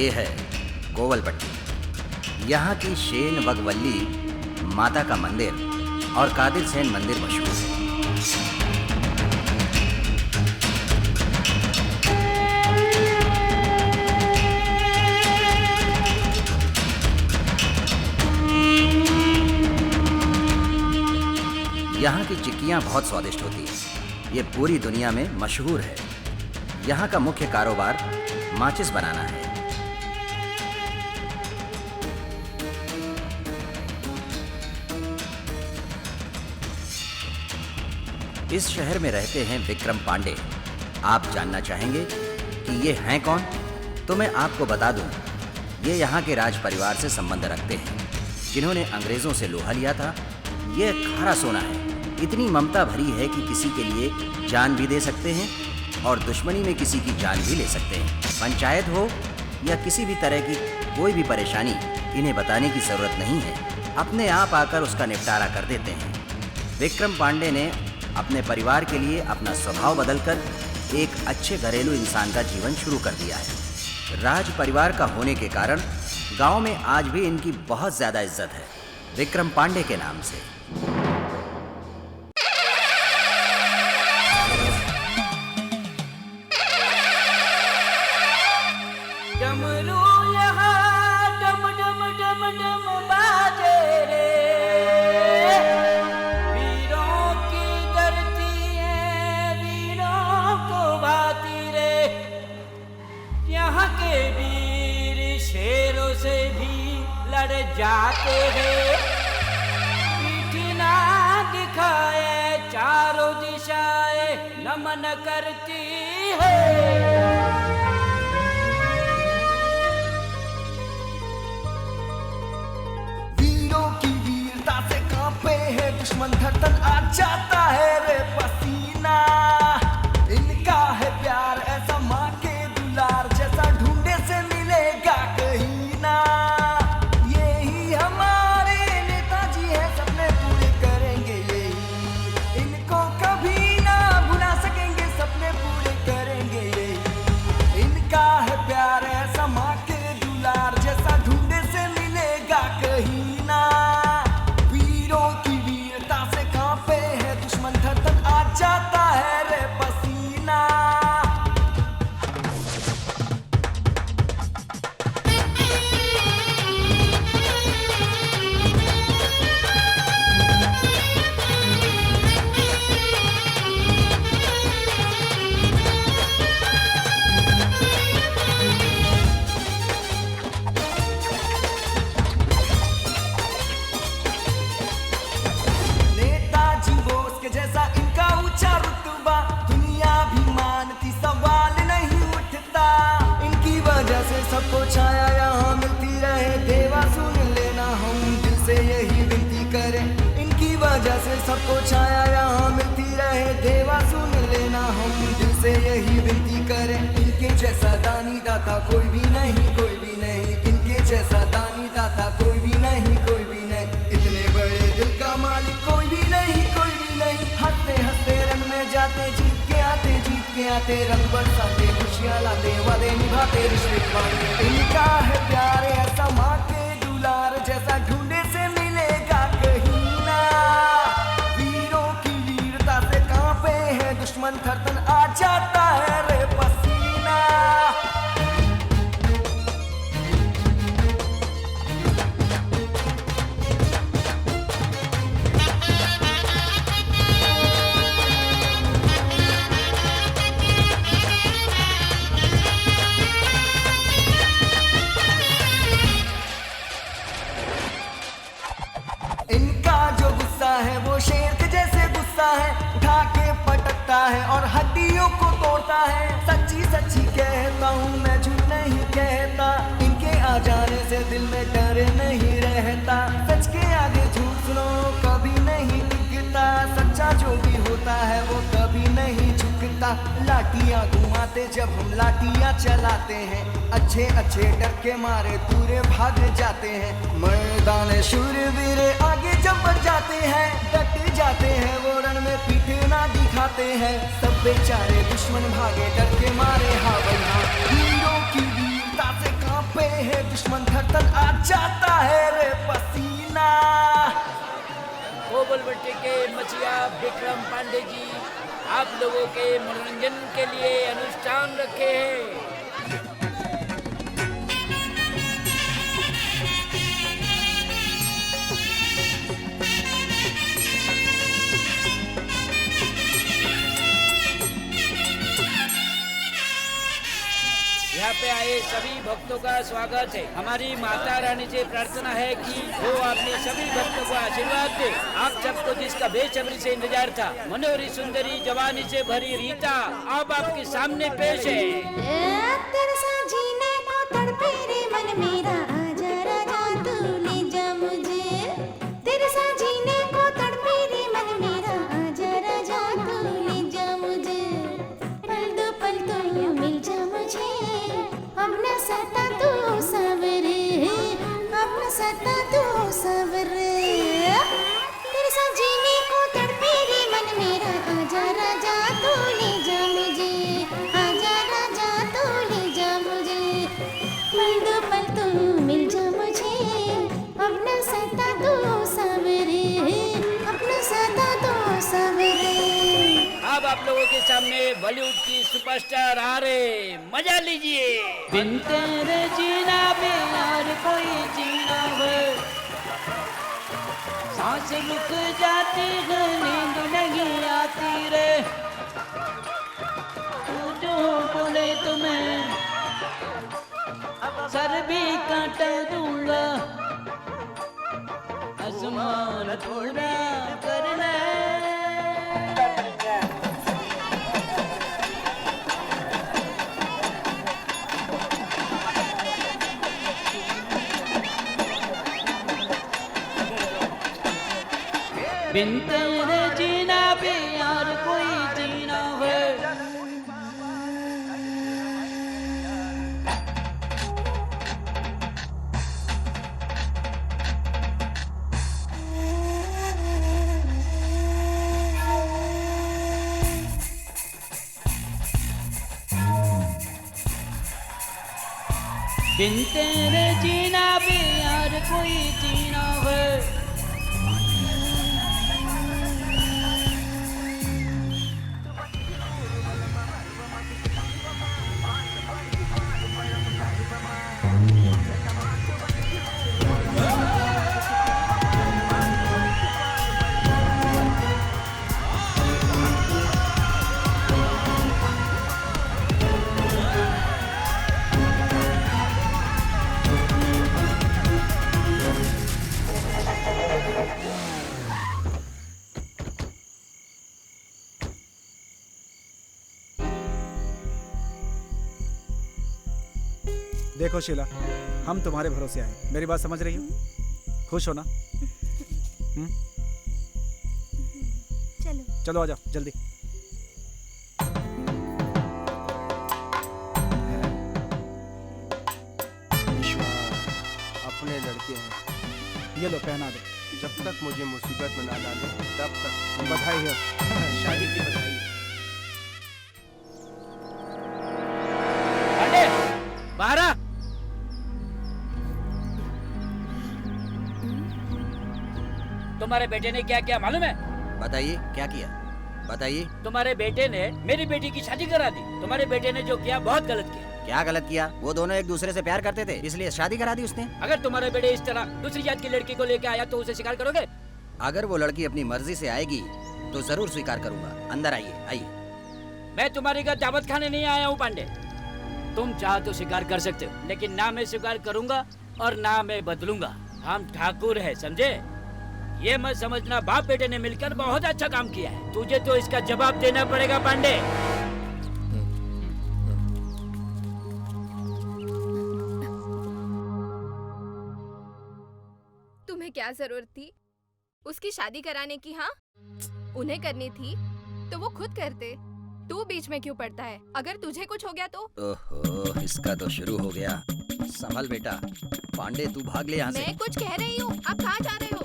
ये है कोवलपट्टी। यहाँ की शेन वगवल्ली माता का मंदिर और कादिर सेन मंदिर मशहूर है। यहाँ की चिक्कियाँ बहुत स्वादिष्ट होती हैं। ये पूरी दुनिया में मशहूर है। यहाँ का मुख्य कारोबार माचिस बनाना है। इस शहर में रहते हैं विक्रम पांडे। आप जानना चाहेंगे कि ये हैं कौन? तो मैं आपको बता दूं, ये यहाँ के राज परिवार से संबंध रखते हैं, जिन्होंने अंग्रेजों से लोहा लिया था। ये खारा सोना है। इतनी ममता भरी है कि किसी के लिए जान भी दे सकते हैं और दुश्मनी में किसी की जान भी ले सकते हैं। पंचायत हो या किसी भी तरह की कोई भी परेशानी, इन्हें बताने की जरूरत नहीं है, अपने आप आकर उसका निपटारा कर देते हैं। विक्रम पांडे ने अपने परिवार के लिए अपना स्वभाव बदलकर एक अच्छे घरेलू इंसान का जीवन शुरू कर दिया है। राज परिवार का होने के कारण गांव में आज भी इनकी बहुत ज्यादा इज्जत है, विक्रम पांडे के नाम से। जाते हैं, पीठ ना दिखाए, चारों दिशाएं नमन करती है। वीरों की वीरता से कांपे है दुश्मन, धड़कन आ जाता है रे पसीना। इनका है प्यार ऐसा माँ के दुलार जैसा ढूंढे से मिलेगा कहीं ना। सबको छाया यहाँ मिलती रहे, देवा सुन लेना हम दिल से यही विनती करें। इनकी वजह से सबको छाया यहाँ मिलती रहे, देवा सुन लेना हम दिल से यही विनती करें। इनके जैसा दानी दाता कोई भी नहीं, कोई भी नहीं। इनके जैसा दानी दाता कोई भी नहीं, कोई भी नहीं। इतने बड़े दिल का मालिक कोई भी नहीं, कोई भी नहीं। हंसते हंसते रन में जाते, जीत के आते, जीत के आते, रंग बरसाते, खुशियाँ लाते, वादे निभाते, रिश्ते निभाते। इनका है प्यार ऐसा माँ के दुलार जैसा ढूंढे से मिलेगा कहीं ना। वीरों की वीरता से कांपे है दुश्मन, थरथर आ जाता है रे पसीना। इनका जो गुस्सा है वो शेर के जैसे गुस्सा है, उठा के पटकता है और हड्डियों को तोड़ता है। सच्ची सच्ची कहता हूँ मैं, झूठ नहीं कहता। इनके आ जाने से दिल में डर नहीं रहता। सच के आगे झूठ सुनो कभी नहीं टिकता। सच्चा जो भी होता है वो कभी नहीं झुकता। लाठियाँ घुमाते जब हम लाठियाँ चलाते हैं, अच्छे अच्छे डर के मारे दूरे भाग जाते हैं। मैदान शूरवीर आगे जब बढ़ जाते हैं, डट जाते हैं वो रण में पीठ ना दिखाते हैं। सब बेचारे दुश्मन भागे डर के मारे, हाँ भाई हाँ। हीरों की वीरता से कांपे में है दुश्मन धड़कन आ जाता है रे पसीना। गोबलबट्टी के मछिया विक्रम पांडे जी आप लोगों के मनोरंजन के लिए अनुष्ठान रखे हैं। यहाँ पे आए सभी भक्तों का स्वागत है। हमारी माता रानी से प्रार्थना है कि वो अपने सभी भक्तों को आशीर्वाद दे। आप सबको जिसका बेसब्री से इंतजार था, मनोहरी सुंदरी जवानी से भरी रीता अब आपके सामने पेश है। तेरे साथ जीने को तड़पे रे मन मेरा, आजा राजा तू ले जा मुझे। तेरे साथ जीने को तड़पे रे मन मेरा, आजा राजा तू ले जा मुझे। पल दो पल तो मिल जा मुझे, अपना सता तू सवरे, अपना सता तू सवरे। तेरे साथ जीने को तड़पे रे मन मेरा, आजा राजा तू ले जा मुझे, आजा राजा तू ले जा मुझे। पल दो पल तू मिल जा मुझे, अपना सता तू सवरे, अपना सता तू सवरे। अब आप लोगों के सामने बॉलीवुड की सुपरस्टार आ रहे, मजा लीजिए। बिन तेरे जीना भी और कोई जीना है, सांस रुक जाती है नींद नहीं आती रे। तू जो बोले तुम्हें सर भी काट दूंगा, आसमान थोड़ा करना। बिन तेरे जीना भी और कोई जीना है। बिन तेरे जीना भी और कोई जीना है। देखो शीला, हम तुम्हारे भरोसे आए, मेरी बात समझ रही हो? खुश हो ना? चलो चलो आ जाओ जल्दी। अपने लड़के हैं, ये लो पहना दो। जब तक मुझे मुसीबत में ना डाले तब तक बधाई हो। शादी की बधाई। पांडे, बाहर आ। तुम्हारे बेटे ने क्या किया मालूम है? बताइए क्या किया, बताइए। तुम्हारे बेटे ने मेरी बेटी की शादी करा दी। तुम्हारे बेटे ने जो किया बहुत गलत किया। क्या गलत किया? वो दोनों एक दूसरे से प्यार करते थे, इसलिए शादी करा दी उसने। अगर तुम्हारे बेटे इस तरह दूसरी जात की लड़की को लेके आया तो उसे स्वीकार करोगे? अगर वो लड़की अपनी मर्जी से आएगी तो जरूर स्वीकार करूंगा। अंदर आइए, आइए। मैं तुम्हारी घर दावत खाने नहीं आया हूँ पांडे। तुम चाहो तो स्वीकार कर सकते हो, लेकिन ना मैं स्वीकार करूंगा और ना मैं बदलूंगा। हम ठाकुर है, समझे? ये मत समझना बाप बेटे ने मिलकर बहुत अच्छा काम किया है। तुझे तो इसका जवाब देना पड़ेगा पांडे। तुम्हें क्या जरूरत थी उसकी शादी कराने की? हाँ, उन्हें करनी थी तो वो खुद करते। तू बीच में क्यों पड़ता है? अगर तुझे कुछ हो गया तो? ओहो, इसका तो शुरू हो गया। संभल बेटा। पांडे तू भाग ले यहाँ से। मैं कुछ कह रही हूँ, आप कहाँ जा रहे हो?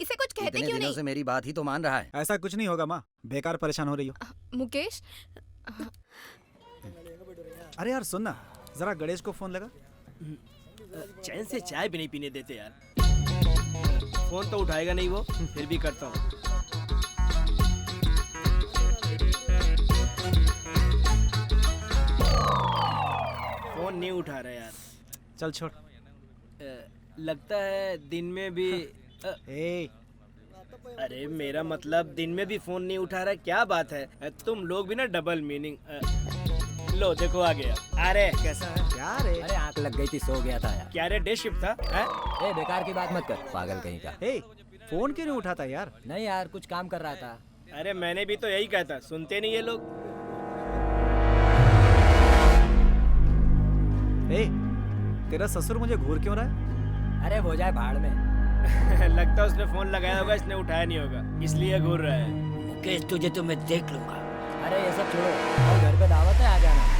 इसे कुछ कहते इतने क्यों दिनों नहीं? से मेरी बात ही तो मान रहा है। ऐसा कुछ नहीं होगा माँ, बेकार परेशान हो रही हो। मुकेश, अरे यार सुन ना, जरा गणेश को फोन लगा। चैन से चाय भी नहीं पीने देते यार। फोन तो उठाएगा नहीं वो, फिर भी करता हूँ। फोन नहीं उठा रहा यार। चल छोड़। लगता है दिन में भी ए अरे मेरा मतलब दिन में भी फोन नहीं उठा रहा, क्या बात है? तुम लोग भी ना डबल मीनिंग। लो देखो आ गया। अरे कैसा है? क्या रे? अरे आंख लग गई थी, सो गया था यार। क्या रे, डे शिफ्ट था? ए बेकार की बात मत कर, पागल कहीं का। ए फोन क्यों नहीं उठाता यार? नहीं यार, कुछ काम कर रहा था। अरे मैंने भी तो यही कहा था, सुनते नहीं ये लोग। ए तेरा ससुर मुझे घूर क्यों रहा है? अरे हो जाए भाड़ में। लगता है उसने फोन लगाया होगा, इसने उठाया नहीं होगा, इसलिए घूर रहा है। मुकेश तुझे तो मैं देख लूंगा। अरे ये सब छोड़ो, और घर पे दावत है, आ जाना।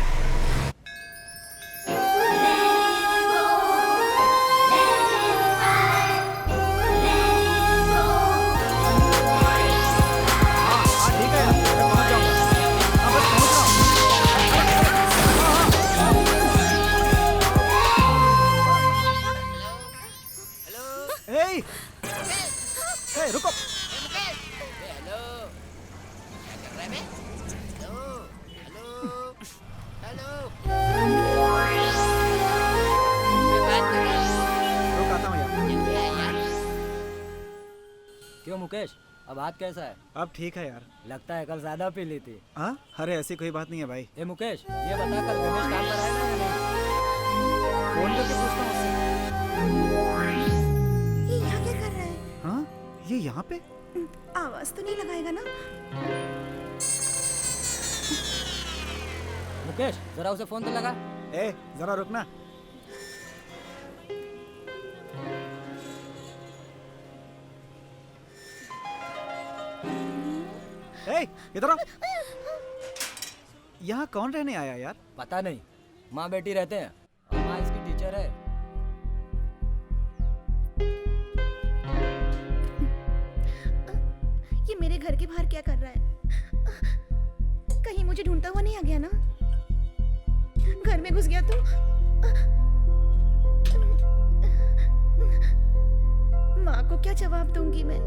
हाँ ठीक है यार, मैं पहुंच जाऊंगा। हाँ बस पहुंच रहा हूँ। ए ए रुको। रुक आता हूँ यार। क्यों मुकेश, अब हाथ कैसा है? अब ठीक है यार। लगता है कल ज्यादा पी ली थी। हाँ अरे ऐसी कोई बात नहीं है भाई। ए मुकेश, ये बता कल गणेश काम पर आएगा या नहीं? फोन करके पूछता हूँ उससे। ये यहाँ क्या कर रहा है? हाँ ये यहाँ पे? आवाज तो नहीं लगाएगा ना? मुकेश जरा उसे फोन तो लगा। ए जरा रुकना। ए इधर आओ। यहाँ कौन रहने आया यार? पता नहीं, माँ बेटी रहते हैं और माँ इसकी टीचर है। ये मेरे घर के बाहर क्या कर रहा है? कहीं मुझे ढूंढता हुआ नहीं आ गया ना? घर में घुस गया तो? माँ को क्या जवाब दूंगी मैं?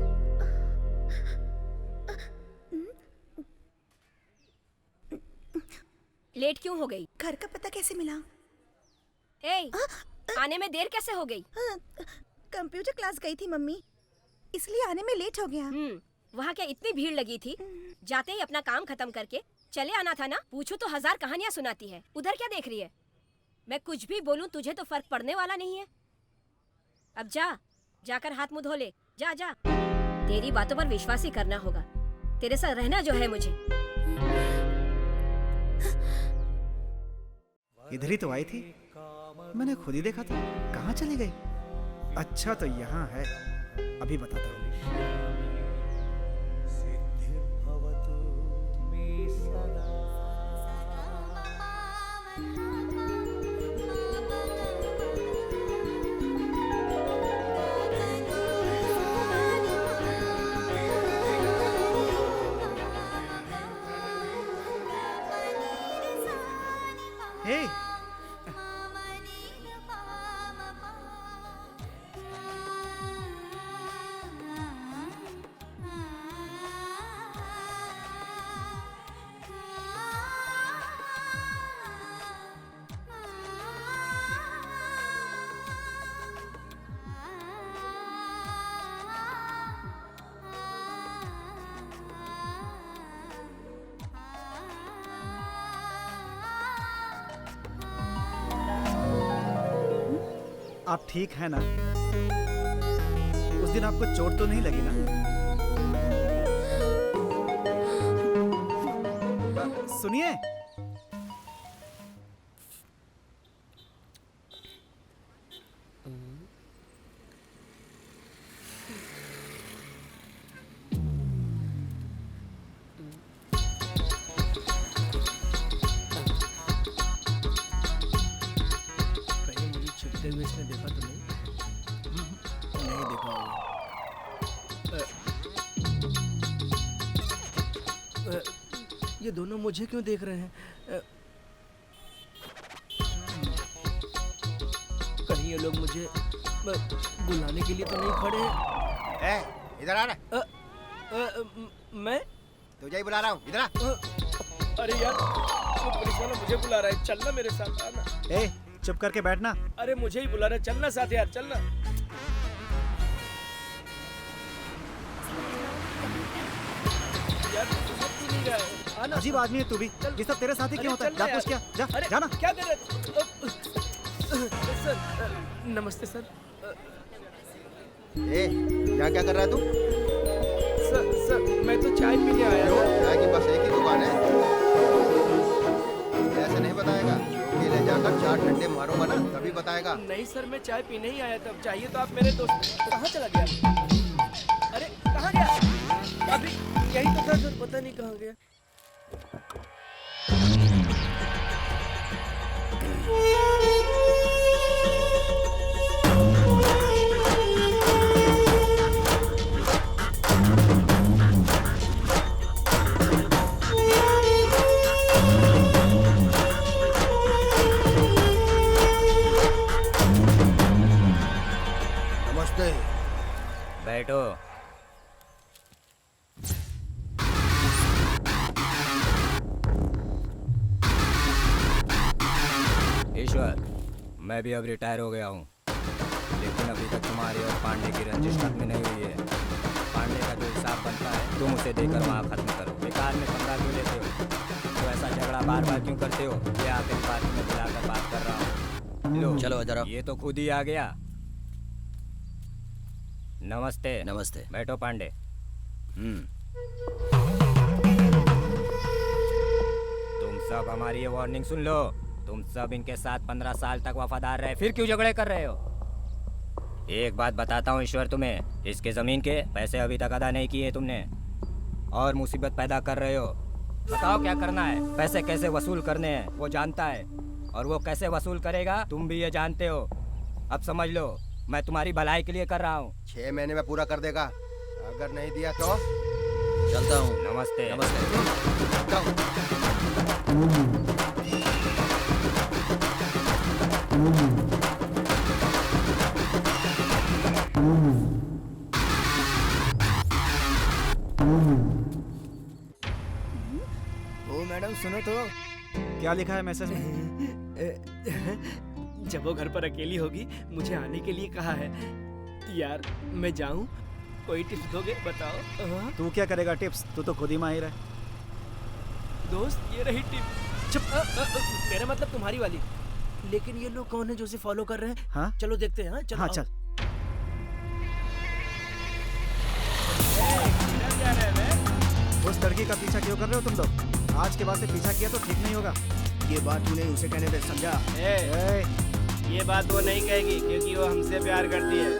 लेट क्यों हो गई? घर का पता कैसे मिला? ए, आने में देर कैसे हो गई? कंप्यूटर क्लास गई थी मम्मी, इसलिए आने में लेट हो गया। वहाँ क्या इतनी भीड़ लगी थी? जाते ही अपना काम खत्म करके चले आना था ना। पूछूं तो 1000 कहानियां सुनाती है। उधर क्या देख रही है? मैं कुछ भी बोलूं तुझे तो फर्क पड़ने वाला नहीं है। अब जाकर हाथ मुंह धो ले। जा जा। तेरी बातों पर विश्वास ही करना होगा। तेरे साथ रहना जो है मुझे। इधर ही तो आई थी, मैंने खुद ही देखा था। कहाँ चली गई? अच्छा तो यहाँ है, अभी बताता हूँ। Hey! आप ठीक है ना? उस दिन आपको चोट तो नहीं लगी ना? सुनिए, इसने देखा तो नहीं? नहीं देखा होगा। ये दोनों मुझे क्यों देख रहे हैं? कहीं कहीं ये लोग मुझे बुलाने के लिए तो नहीं खड़े हैं। इधर आ रहा। मैं तुझे ही बुला रहा हूँ, इधर आ। अरे यार वो पुलिस वाला मुझे बुला रहा है, चलना मेरे साथ, आना। ए चुप करके बैठना। अरे मुझे ही बुला रहा है, चलना साथ यार, चलना। यार समझ क्यों नहीं रहा है? आना। अजीब आदमी है तू भी। ये सब तेरे साथ ही क्यों होता है? जा पूछ क्या, जा अरे जाना। क्या कर रहे सर? नमस्ते सर। क्या क्या कर रहा है तू? सर मैं तो चाय पीने आया था। चाय की बस एक ही दुकान है, ऐसे नहीं बताएगा। ये ले जाकर 4 डंडे मारूंगा ना तभी बताएगा। नहीं सर मैं चाय पीने ही आया था, चाहिए तो आप मेरे दोस्त। कहाँ चला गया? अरे कहाँ गया? अभी यही तो था सर, पता नहीं कहाँ गया। नमस्ते। बैठो। ईश्वर, मैं भी अब रिटायर हो गया हूँ, लेकिन अभी तक तुम्हारी और पांडे की रंजिश खत्म नहीं हुई है। पांडे का जो हिसाब बनता है तुम उसे देकर वहाँ खत्म करो। बेकार में 15 क्यों लेते हो? तो ऐसा झगड़ा बार बार क्यों करते हो? ये आखिरी बात में बुलाकर बात कर रहा हूँ। लो चलो इधर आओ। ये तो खुद ही आ गया। नमस्ते। नमस्ते। बैठो पांडे। तुम सब हमारी ये वार्निंग सुन लो। तुम सब इनके साथ 15 साल तक वफादार रहे, फिर क्यों झगड़े कर रहे हो? एक बात बताता हूँ ईश्वर तुम्हें, इसके जमीन के पैसे अभी तक अदा नहीं किए तुमने और मुसीबत पैदा कर रहे हो। बताओ क्या करना है? पैसे कैसे वसूल करने हैं वो जानता है, और वो कैसे वसूल करेगा तुम भी ये जानते हो। अब समझ लो, मैं तुम्हारी भलाई के लिए कर रहा हूँ। 6 महीने में पूरा कर देगा, अगर नहीं दिया तो चलता हूँ। नमस्ते। नमस्ते। जाओ। ओ मैडम सुनो तो, क्या लिखा है मैसेज में? जब वो घर पर अकेली होगी मुझे आने के लिए कहा है। यार मैं जाऊं? कोई टिप्स दोगे? बताओ। तू क्या करेगा टिप्स? तू तो खुद ही माहिर है। दोस्त ये रही टिप। चुप। मेरा मतलब तुम्हारी वाली। लेकिन ये लोग कौन है जो उसे फॉलो कर रहे हैं? हाँ चलो देखते हैं। चलो। हाँ चल। उस लड़की का पीछा क्यों कर रहे हो तुम लोग? आज के बाद से पीछा किया तो ठीक नहीं होगा। ये बात तूने उसे कहने दे, समझा? ये बात वो नहीं कहेगी क्योंकि वो हमसे प्यार करती है।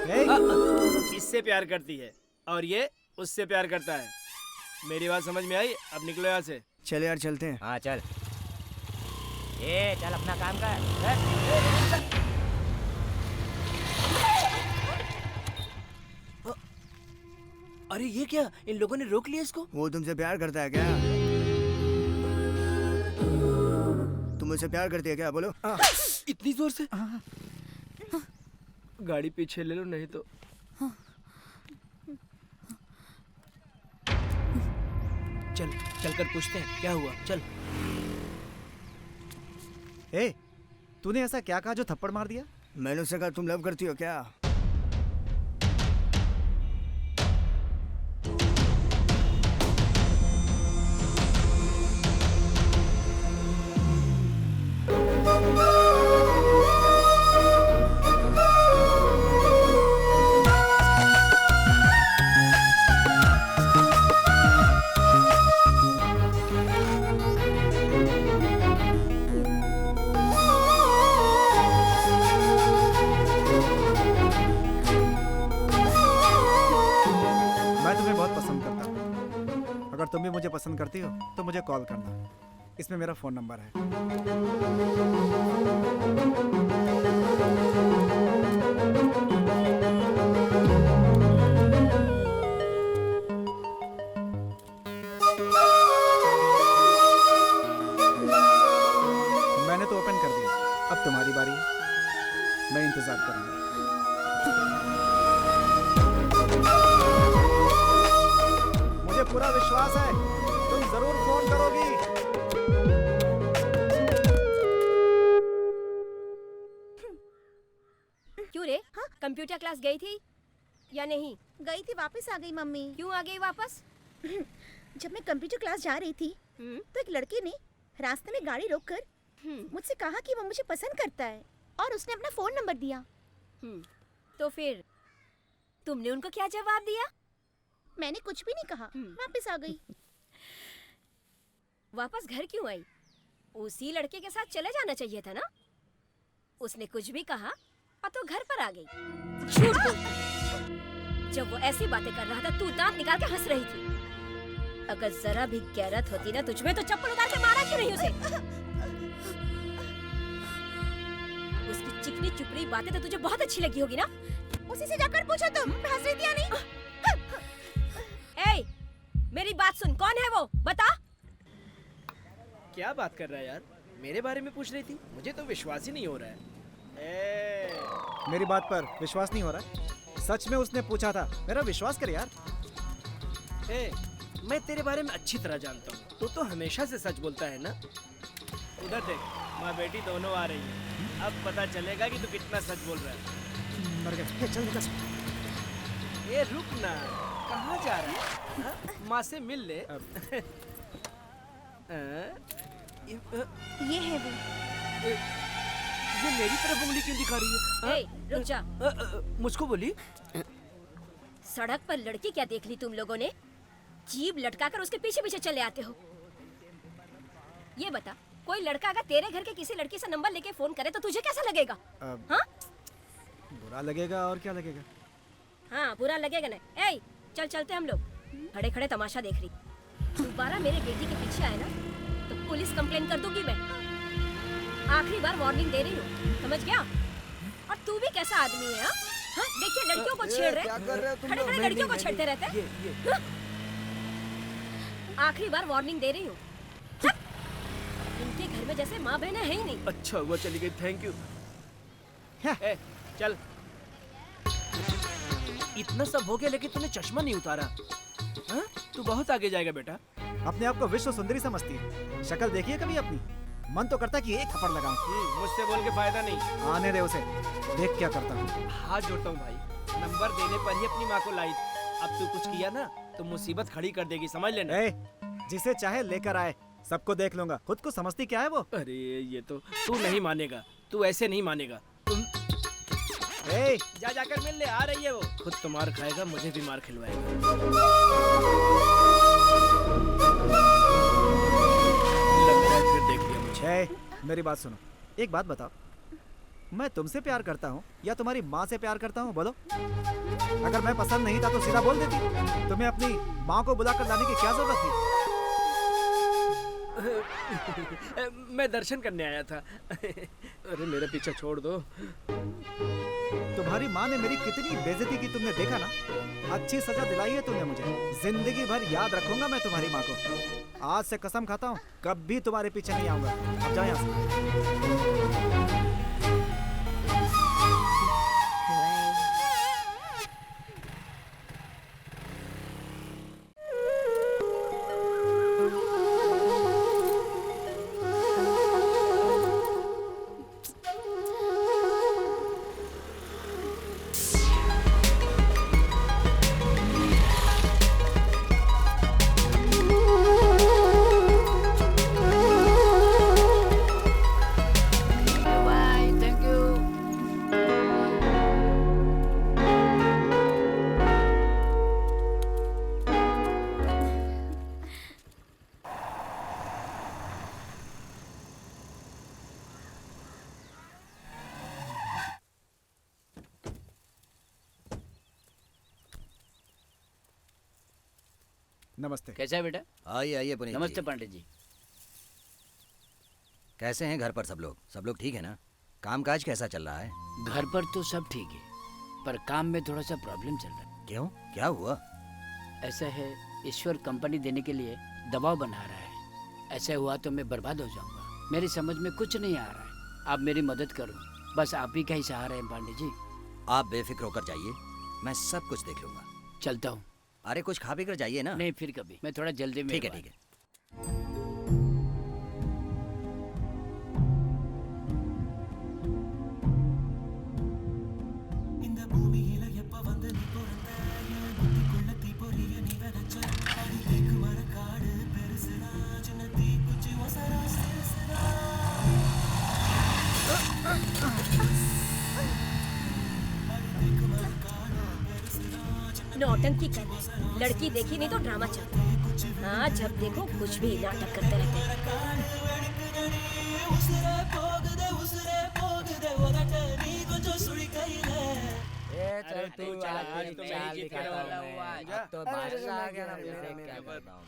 इससे प्यार करती है और ये उससे प्यार करता है। मेरी बात समझ में आई? अब निकलो यहाँ से। चले यार, चलते हैं। हाँ चल। चल अपना काम कर। अरे ये क्या, इन लोगों ने रोक लिया इसको? वो तुमसे प्यार करता है क्या? तुम मुझसे प्यार करती है क्या? बोलो। इतनी जोर से? गाड़ी पीछे ले लो नहीं तो। चल चल कर पूछते हैं क्या हुआ। चल। तूने ऐसा क्या कहा जो थप्पड़ मार दिया? मैंने उससे कहा तुम लव करती हो क्या? अगर तुम भी मुझे पसंद करती हो तो मुझे कॉल करना, इसमें मेरा फ़ोन नंबर है। मैंने तो ओपन कर दिया, अब तुम्हारी बारी है। मैं इंतजार करूंगा। मुझे पूरा विश्वास है तुम जरूर फोन करोगी। क्यों रे? हाँ? कंप्यूटर क्लास गई थी या नहीं? गई थी, वापस आ गई मम्मी। क्यों आ गई वापस? जब मैं कंप्यूटर क्लास जा रही थी तो एक लड़के ने रास्ते में गाड़ी रोककर मुझसे कहा कि वो मुझे पसंद करता है और उसने अपना फोन नंबर दिया। तो फिर तुमने उनको क्या जवाब दिया? मैंने कुछ भी नहीं कहा, वापस आ गई। वापस घर क्यों आई? उसी लड़के के साथ चले जाना चाहिए था ना। उसने कुछ भी कहा और तो घर पर आ गई। झूठ बोल। जब वो ऐसी बातें कर रहा था तू दांत निकाल के हंस रही थी। अगर जरा भी गैरत होती ना तुझमें तो चप्पल उतार के मारा क्यों नहीं उसे? उसकी चिकनी चुपड़ी बातें तो तुझे बहुत अच्छी लगी होगी ना। उसी से जाकर पूछो तुम, हंस रही थी या नहीं? ए, मेरी बात सुन, कौन है वो? बता। क्या बात कर रहा है यार? मेरे बारे में पूछ रही थी? मुझे तो विश्वास ही नहीं हो रहा है। मेरी बात पर विश्वास नहीं हो रहा है? सच में उसने पूछा था, मेरा विश्वास कर यार। मैं तेरे बारे में अच्छी तरह जानता हूँ। तू तो हमेशा से सच बोलता है ना। उधर देख, माँ बेटी दोनों आ रही है। अब पता चलेगा कि तू कितना सच बोल रहा है। मर गया। चल निकल। ए रुक ना, कहाँ जा रहा है? हाँ? माँ से मिल ले। ये है वो। ये मेरी तरफ उंगली क्यों दिखा रही है? ए, रुक जा। मुझको बोली? सड़क पर लड़की क्या देख ली तुम लोगों ने? जीभ लटकाकर उसके पीछे पीछे चले आते हो। ये बता, कोई लड़का अगर तेरे घर के किसी लड़की से नंबर लेके फोन करे तो तुझे कैसा लगेगा? हाँ? बुरा लगेगा और क्या लगेगा? हाँ, बुरा लगेगा ना। ए, चल चलते हम लोग। खड़े खड़े तमाशा देख रही। दोबारा मेरे बेटी के पीछे आए ना तो पुलिस कंप्लेन कर दूंगी मैं। आखिरी बार वार्निंग दे रही हूँ, समझ गया? और तू भी कैसा आदमी है? हाँ, देखिए लड़कियों को छेड़ रहे, खड़े खड़े लड़कियों को छेड़ते रहते हैं। आखिरी बार वार्निंग दे रही हूँ। इनके घर में जैसे माँ बहन है ही नहीं। अच्छा हुआ चली गई, थैंक यू। चल। इतना सब हो गया लेकिन तूने चश्मा नहीं उतारा। हाँ? तू बहुत आगे जाएगा बेटा। अपने आप को विश्व सुंदरी समझती है। शक्ल देखिए कभी अपनी। मन तो करता कि एक थप्पड़ लगाऊं। मुझसे बोल के फायदा नहीं। आने दे उसे, देख क्या करता हूँ। हाथ जोड़ता हूँ भाई, नंबर देने पर ही अपनी माँ को लाई। अब तू कुछ किया ना तो मुसीबत खड़ी कर देगी, समझ लेना। जिसे चाहे लेकर आए, सबको देख लूंगा। खुद को समझती क्या है वो? अरे ये तो तू नहीं मानेगा, तू ऐसे नहीं मानेगा। तुम जा जाकर मिल ले, आ रही है वो। खुद तो मार खाएगा, मुझे भी मार खिलवाएगा। लगता है फिर देख लिया मुझे। मेरी बात सुनो, एक बात बताओ, मैं तुमसे प्यार करता हूँ या तुम्हारी माँ से प्यार करता हूँ? बोलो। अगर मैं पसंद नहीं था तो सीधा बोल देती। तुम्हें अपनी माँ को बुलाकर लाने की क्या जरूरत थी? मैं दर्शन करने आया था। अरे मेरा पीछा छोड़ दो। तुम्हारी माँ ने मेरी कितनी बेइज्जती की तुमने देखा ना। अच्छी सजा दिलाई है तुमने मुझे। जिंदगी भर याद रखूंगा मैं तुम्हारी माँ को। आज से कसम खाता हूँ कभी तुम्हारे पीछे नहीं आऊंगा। अब जाओ यहाँ से। नमस्ते। कैसा है बेटा? आइए आइए पुनीत जी। नमस्ते पांडे जी। कैसे हैं घर पर सब लोग? सब लोग ठीक है ना? कामकाज कैसा चल रहा है? घर पर तो सब ठीक है, पर काम में थोड़ा सा प्रॉब्लम चल रहा है। क्यों, क्या हुआ? ऐसा है, ईश्वर कंपनी देने के लिए दबाव बना रहा है। ऐसा हुआ तो मैं बर्बाद हो जाऊंगा। मेरी समझ में कुछ नहीं आ रहा है। आप मेरी मदद करो। बस आप ही का ही सहारा है पांडे जी। आप बेफिक्र होकर जाइए, मैं सब कुछ देख लूंगा। चलता हूँ। अरे कुछ खा पी कर जाइए ना। नहीं फिर कभी, मैं थोड़ा जल्दी में। ठीक है ठीक है। नौटंकी कर रहे, लड़की देखी नहीं तो ड्रामा चलता है। हाँ, जब देखो कुछ भी नाटक करते रहते हैं। अरे तू चल, आज तो मैं ही जीत के रहूंगा। अब तो बादशाह आ गया ना, मैं क्या करता हूँ।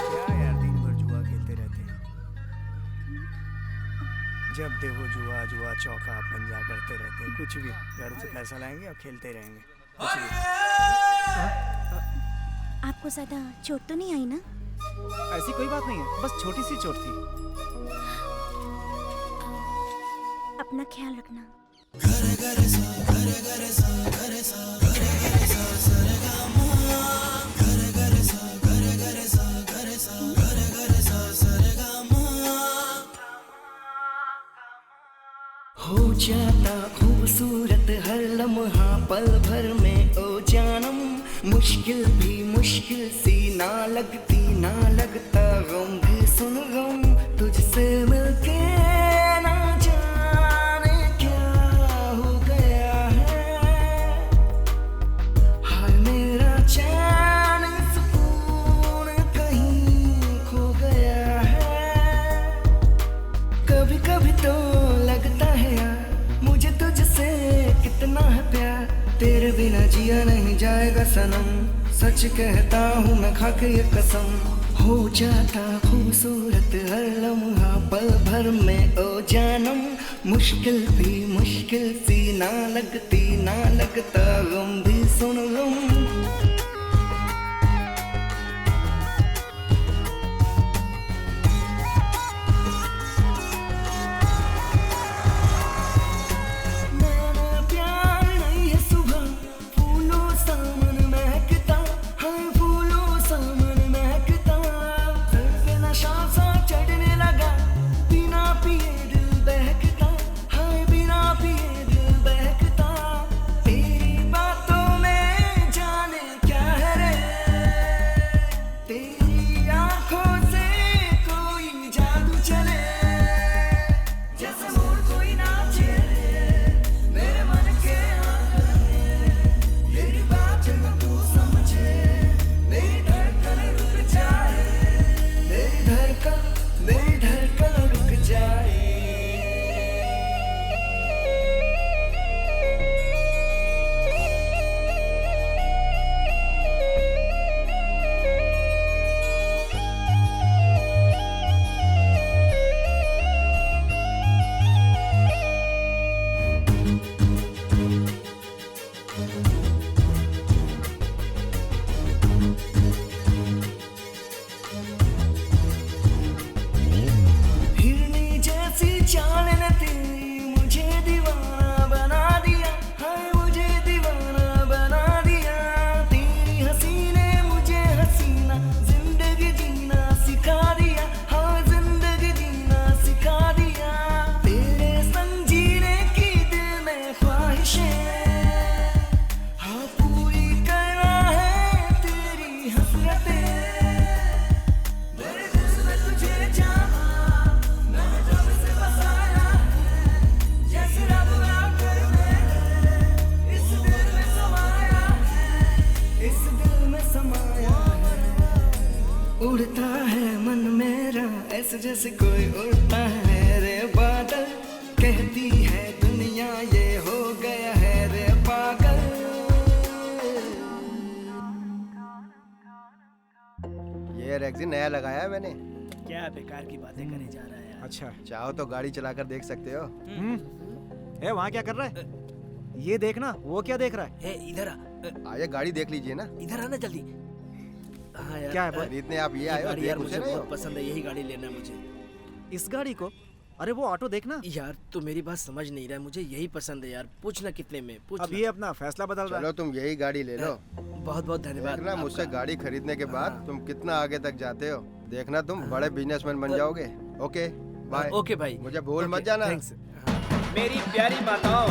क्या यार, दिन भर जुआ खेलते रहते हैं। जब देखो जुआ जुआ चौका पंजा करते रहते हैं। कुछ भी घर से पैसा लाएंगे और खेलते रहेंगे। कुछ भी। आपको ज्यादा चोट तो नहीं आई ना? ऐसी कोई बात नहीं है, बस छोटी सी चोट थी। अपना ख्याल रखना। हो जाता खूबसूरत हर लम्हा पल भर में ओ जानम, मुश्किल भी मुश्किल सी ना लगती ना लगता गम भी सुन गम, तुझसे मिलके ना जाने क्या हो गया है, हाय मेरा चैन सुकून कहीं खो गया है, कभी कभी तो लगता है यार मुझे तुझसे कितना है प्यार, तेरे बिना जिया नहीं जाएगा सनम, सच कहता हूँ मैं खा के ये कसम, हो जाता खूबसूरत हर लम्हा पल भर में ओ जानम, मुश्किल भी मुश्किल सी ना लगती ना लगता गम भी सुन गम। उड़ता है मन मेरा ऐसे जैसे कोई उड़ता है रे बादल, कहती है दुनिया ये हो गया है रे पागल। ये रेक्सिन नया लगाया है मैंने। क्या बेकार की बातें करे जा रहा है यार। अच्छा। चाहो तो गाड़ी चलाकर देख सकते हो। वहाँ क्या कर रहा है? ये देखना, वो क्या देख रहा है? इधर आ। आइए गाड़ी देख लीजिए ना। इधर आना जल्दी। हाँ यार, क्या है बोल? खरीदने आप ये आए हो, गाड़ी देख यार उसे मुझे रहे हो। बहुत पसंद है, यही गाड़ी लेना है मुझे। इस गाड़ी को? अरे वो ऑटो देखना। यार तू मेरी बात समझ नहीं रहा है, मुझे यही पसंद है यार। पूछना कितने में, पूछ अब ये अपना फैसला बदल रहा चलो है। तुम यही गाड़ी ले लो। बहुत बहुत धन्यवाद देखना मुझसे आपका। गाड़ी खरीदने के बाद तुम कितना आगे तक जाते हो, देखना तुम बड़े बिजनेसमैन बन जाओगे। Okay bye. ओके भाई, मुझे भूल मत ओके, जाना। थैंक्स। मेरी प्यारी माताओं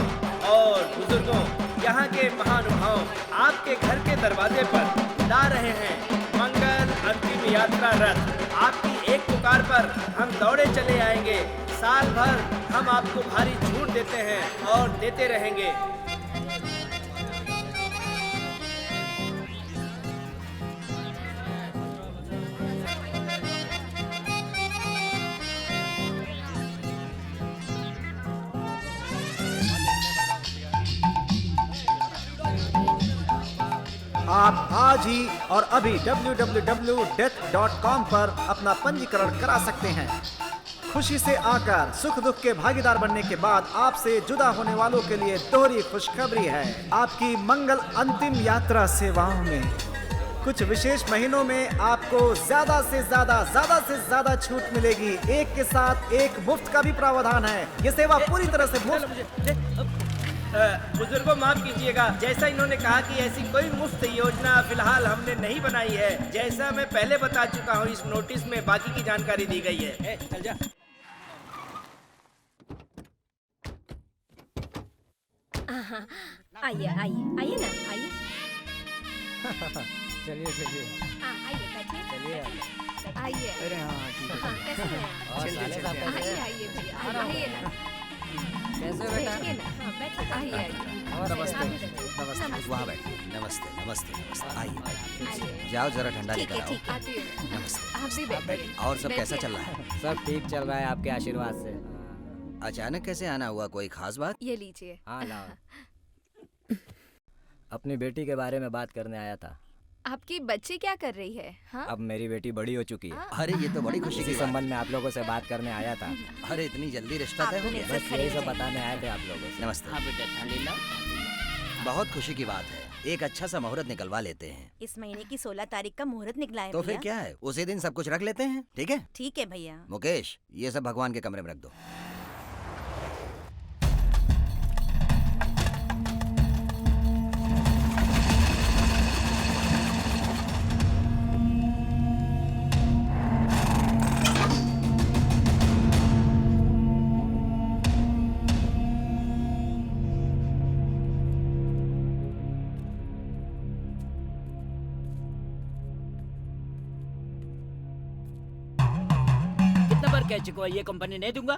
और बुजुर्गों, यहाँ के महानुभाव आपके घर के दरवाजे पर ला रहे हैं मंगल अंतिम यात्रा रथ। आपकी एक पुकार पर हम दौड़े चले आएंगे। साल भर हम आपको भारी छूट देते हैं और देते रहेंगे। आप आज ही और अभी www.death.com पर अपना पंजीकरण करा सकते हैं। खुशी से आकर सुख दुख के भागीदार बनने के बाद आपसे जुदा होने वालों के लिए दोहरी खुशखबरी है। आपकी मंगल अंतिम यात्रा सेवाओं में कुछ विशेष महीनों में आपको ज्यादा से ज्यादा छूट मिलेगी। एक के साथ एक मुफ्त का भी प्रावधान है। ये सेवा पूरी तरह से मुफ्त। बुजुर्गों माफ कीजिएगा, जैसा इन्होंने कहा कि ऐसी कोई मुफ्त योजना फिलहाल हमने नहीं बनाई है। जैसा मैं पहले बता चुका हूँ, इस नोटिस में बाकी की जानकारी दी गई है। चल जा। आइए आइए आइए ना, आइए। चलिए चलिए आइए बैठिए। चलिए आइए। अरे हाँ ठीक है। हाँ, कैसे हैं आप? और साले साहब कैसे आइए हैं? आइए भैया, आइए ना। कैसे हो बेटा? बैठिए ना, हाँ बैठिए। आइए आइए। नमस्ते। नमस्ते। वहाँ बैठिए। नमस्ते नमस्ते नमस्ते। आइए जाओ जरा ठंडा ठीक लेकर है आओ। ठीक है। आती हूँ। नमस्ते। आप भी बैठिए। और सब कैसा बैठिए। चल रहा है? सब ठीक चल रहा है आपके आशीर्वाद से। अचानक कैसे आना हुआ, कोई खास बात? ये लीजिए। हाँ लाओ। अपनी बेटी के बारे में बात करने आया था। आपकी बच्ची क्या कर रही है? हाँ? अब मेरी बेटी बड़ी हो चुकी है। अरे ये तो बड़ी खुशी इसी की बात संबंध में आप लोगों से बात करने आया था। है। अरे इतनी जल्दी रिश्ता तय हो गया? बस यही सब बताने आए थे आप लोगों से। नमस्ते। हाँ बेटा, थाली लाओ। बहुत खुशी की बात है, एक अच्छा सा मुहूर्त निकलवा लेते हैं। इस महीने की 16 तारीख का मुहूर्त निकला है तो फिर भैया। क्या है, उसी दिन सब कुछ रख लेते हैं। ठीक है ठीक है भैया। मुकेश, ये सब भगवान के कमरे में रख दो। कितना बार कह चुका हूँ, ये कंपनी नहीं दूंगा।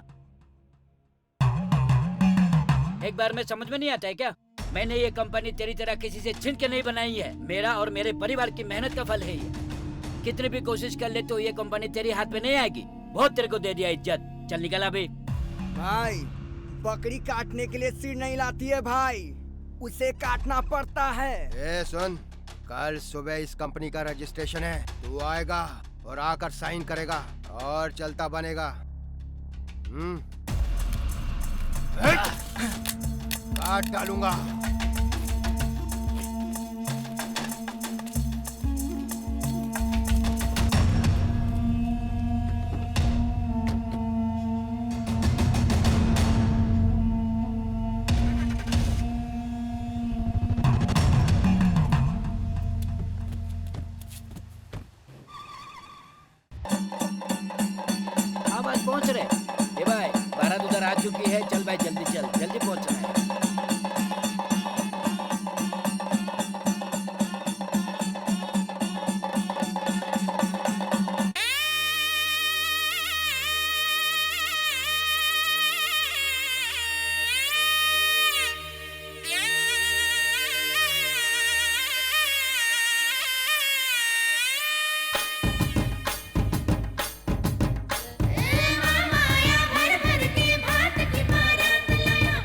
एक बार में समझ में नहीं आता है क्या? मैंने ये कंपनी तेरी तरह किसी से छीन के नहीं बनाई है। मेरा और मेरे परिवार की मेहनत का फल है ये। कितनी भी कोशिश कर ले तो ये कंपनी तेरी हाथ में नहीं आएगी। बहुत तेरे को दे दिया इज्जत। चल निकल अभी। भाई बकरी काटने के लिए सिर नहीं लाती है भाई, उसे काटना पड़ता है। ए सुन, कल सुबह इस कंपनी का रजिस्ट्रेशन है। तू आएगा और आकर साइन करेगा और चलता बनेगा। काट डालूंगा। हाँ भाई पहुँच रहे। ए भाई, बारात उधर आ चुकी है। चल भाई जल्दी चल, जल्दी पहुँचना है। माया भर भर के भात की बारात लाया,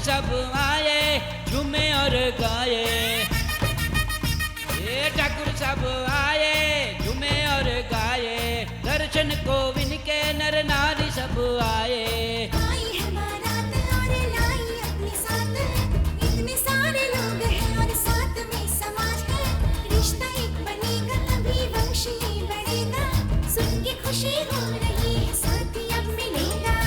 सब आए झूमे और गाए, ये ठाकुर सब आए झूमे और गाए, दर्शन को इनके नर नारी सब आए। आई है बारात और लाई अपने साथ, इतने सारे लोग हैं और साथ में समाज है, रिश्ता एक बनेगा तभी वंश ये बढ़ेगा, सुन के खुशी हो रही है साथी अब मिलेगा।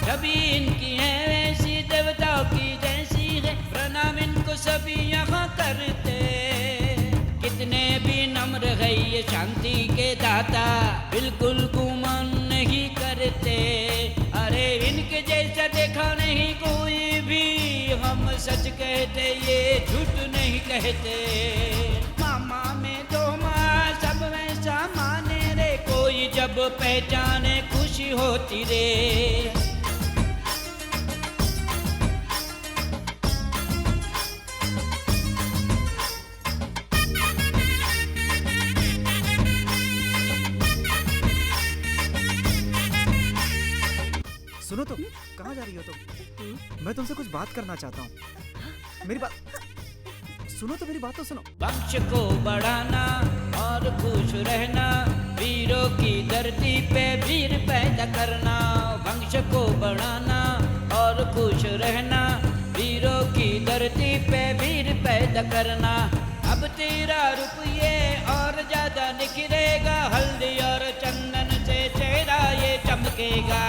सभी इनकी है वैसी देवताओं की जैसी है, प्रणाम इनको सभी यहाँ करते, कितने भी नम्र है ये शांति के दाता, बिल्कुल गुमान नहीं करते, अरे इनके जैसा देखा नहीं कोई भी, हम सच कहते ये झूठ नहीं कहते, मामा में दो माँ सब वैसा माने रे, कोई जब पहचाने खुशी होती रे। सुनो तो, कहाँ जा रही हो तुम? मैं तुमसे कुछ बात करना चाहता हूँ। मेरी बात सुनो तो, मेरी बात तो सुनो। वंश को बढ़ाना और खुश रहना, वीरों की धरती पे वीर पैदा करना, वंश को बढ़ाना और खुश रहना, वीरों की धरती पे वीर पैदा करना, अब तेरा रुपये और ज्यादा निखरेगा, हल्दी और चंदन से चेहरा ये चमकेगा।